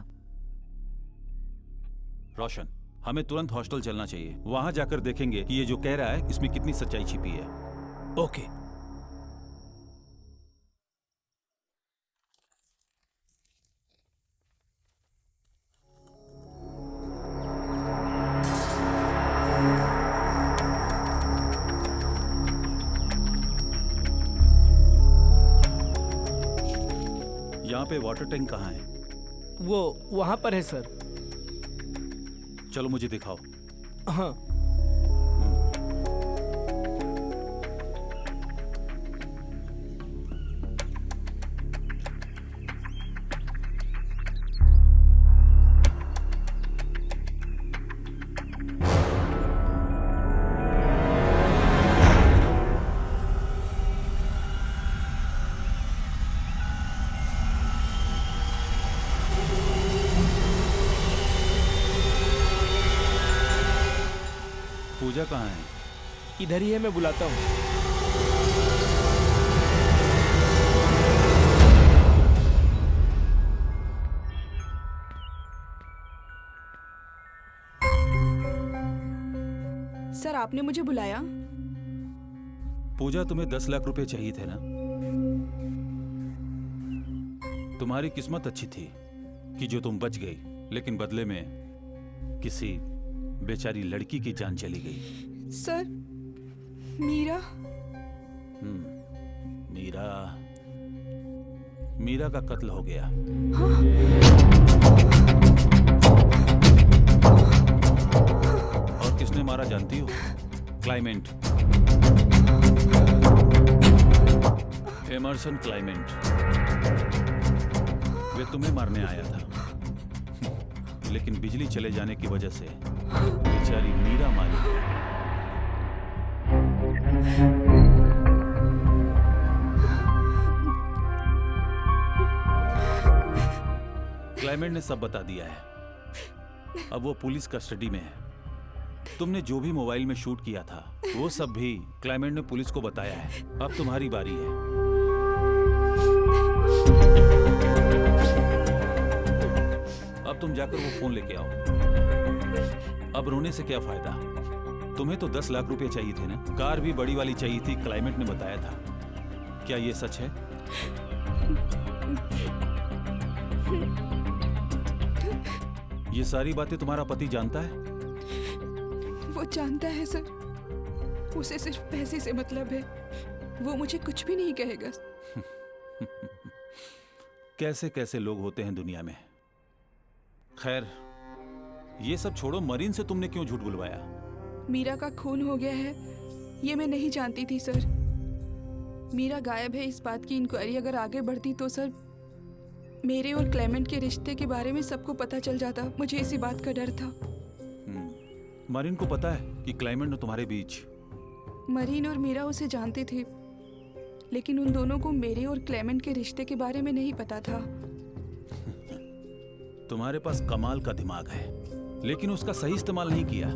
रोशन, हमें तुरंत हॉस्टल चलना चाहिए। वहां जाकर देखेंगे कि ये जो कह रहा है इसमें कितनी सच्चाई छिपी है। ओके। यहाँ पे वाटर टैंक कहाँ है? वो वहां पर है सर। चलो मुझे दिखाओ। हाँ। पूजा कहाँ है? इधर ही है, मैं बुलाता हूँ। सर, आपने मुझे बुलाया? पूजा, तुम्हें 10 लाख रुपए चाहिए थे ना? तुम्हारी किस्मत अच्छी थी कि जो तुम बच गई, लेकिन बदले में किसी बेचारी लड़की की जान चली गई। सर, मीरा? मीरा, मीरा का कत्ल हो गया। और किसने मारा जानती हो? Climate, Emerson climate. वे तुम्हें मारने आया था, लेकिन बिजली चले जाने की वजह से बेचारी मीरा मारी गई। क्लाइमेंट ने सब बता दिया है। अब वो पुलिस कस्टडी में है। तुमने जो भी मोबाइल में शूट किया था वो सब भी क्लाइमेंट ने पुलिस को बताया है। अब तुम्हारी बारी है। अब तुम जाकर वो फोन लेके आओ। अब रोने से क्या फायदा? तुम्हें तो 10 लाख रुपए चाहिए थे ना? कार भी बड़ी वाली चाहिए थी, क्लाइमेंट ने बताया था। क्या ये सच है? ये सारी बातें तुम्हारा पति जानता है? वो जानता है सर। उसे सिर्फ पैसे से मतलब है। वो मुझे कुछ भी नहीं कहेगा। कैसे कैसे लोग होते हैं दुनिया में। खैर, ये सब छोड़ो। मरीन से तुमने क्यों झूठ बुलवाया? मीरा का खून हो गया है, ये मैं नहीं जानती थी सर। मीरा गायब है, इस बात की इंक्वायरी अगर आगे बढ़ती तो सर मेरे और क्लेमेंट के रिश्ते के बारे में सबको पता चल जाता। मुझे इसी बात का डर था। मरीन को पता है कि क्लाइमेंट ने तुम्हारे बीच? मरीन और मीरा उसे जानते थे, लेकिन उन दोनों को मेरे और क्लेमेंट के रिश्ते के बारे में नहीं पता था। तुम्हारे पास कमाल का दिमाग है, लेकिन उसका सही इस्तेमाल नहीं किया।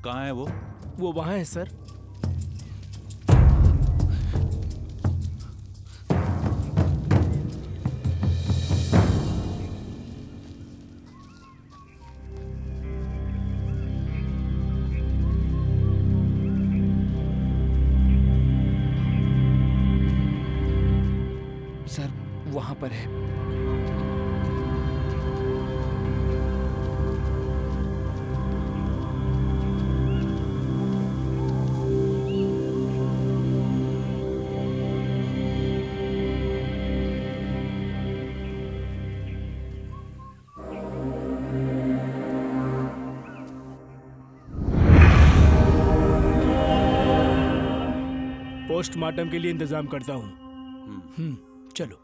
कहाँ है वो? वो वहाँ है सर। सर वहां पर है। पोस्टमार्टम के लिए इंतजाम करता हूँ। चलो।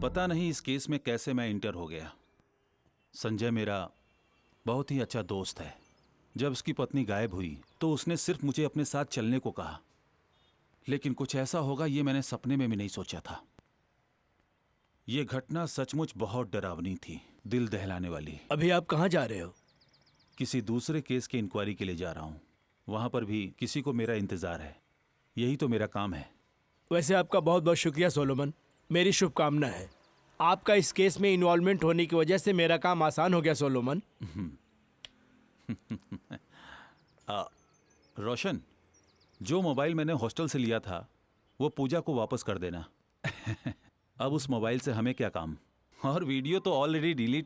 पता नहीं इस केस में कैसे मैं इंटर हो गया। संजय मेरा बहुत ही अच्छा दोस्त है। जब उसकी पत्नी गायब हुई तो उसने सिर्फ मुझे अपने साथ चलने को कहा, लेकिन कुछ ऐसा होगा ये मैंने सपने में भी नहीं सोचा था। ये घटना सचमुच बहुत डरावनी थी, दिल दहलाने वाली। अभी आप कहाँ जा रहे हो? किसी दूसरे केस की इंक्वायरी के लिए जा रहा हूँ। वहां पर भी किसी को मेरा इंतजार है। यही तो मेरा काम है। वैसे आपका बहुत बहुत शुक्रिया सोलोमन। मेरी शुभकामना है। आपका इस केस में इन्वॉल्वमेंट होने की वजह से मेरा काम आसान हो गया सोलोमन। रोशन, जो मोबाइल मैंने हॉस्टल से लिया था वो पूजा को वापस कर देना। अब उस मोबाइल से हमें क्या काम, और वीडियो तो ऑलरेडी डिलीट।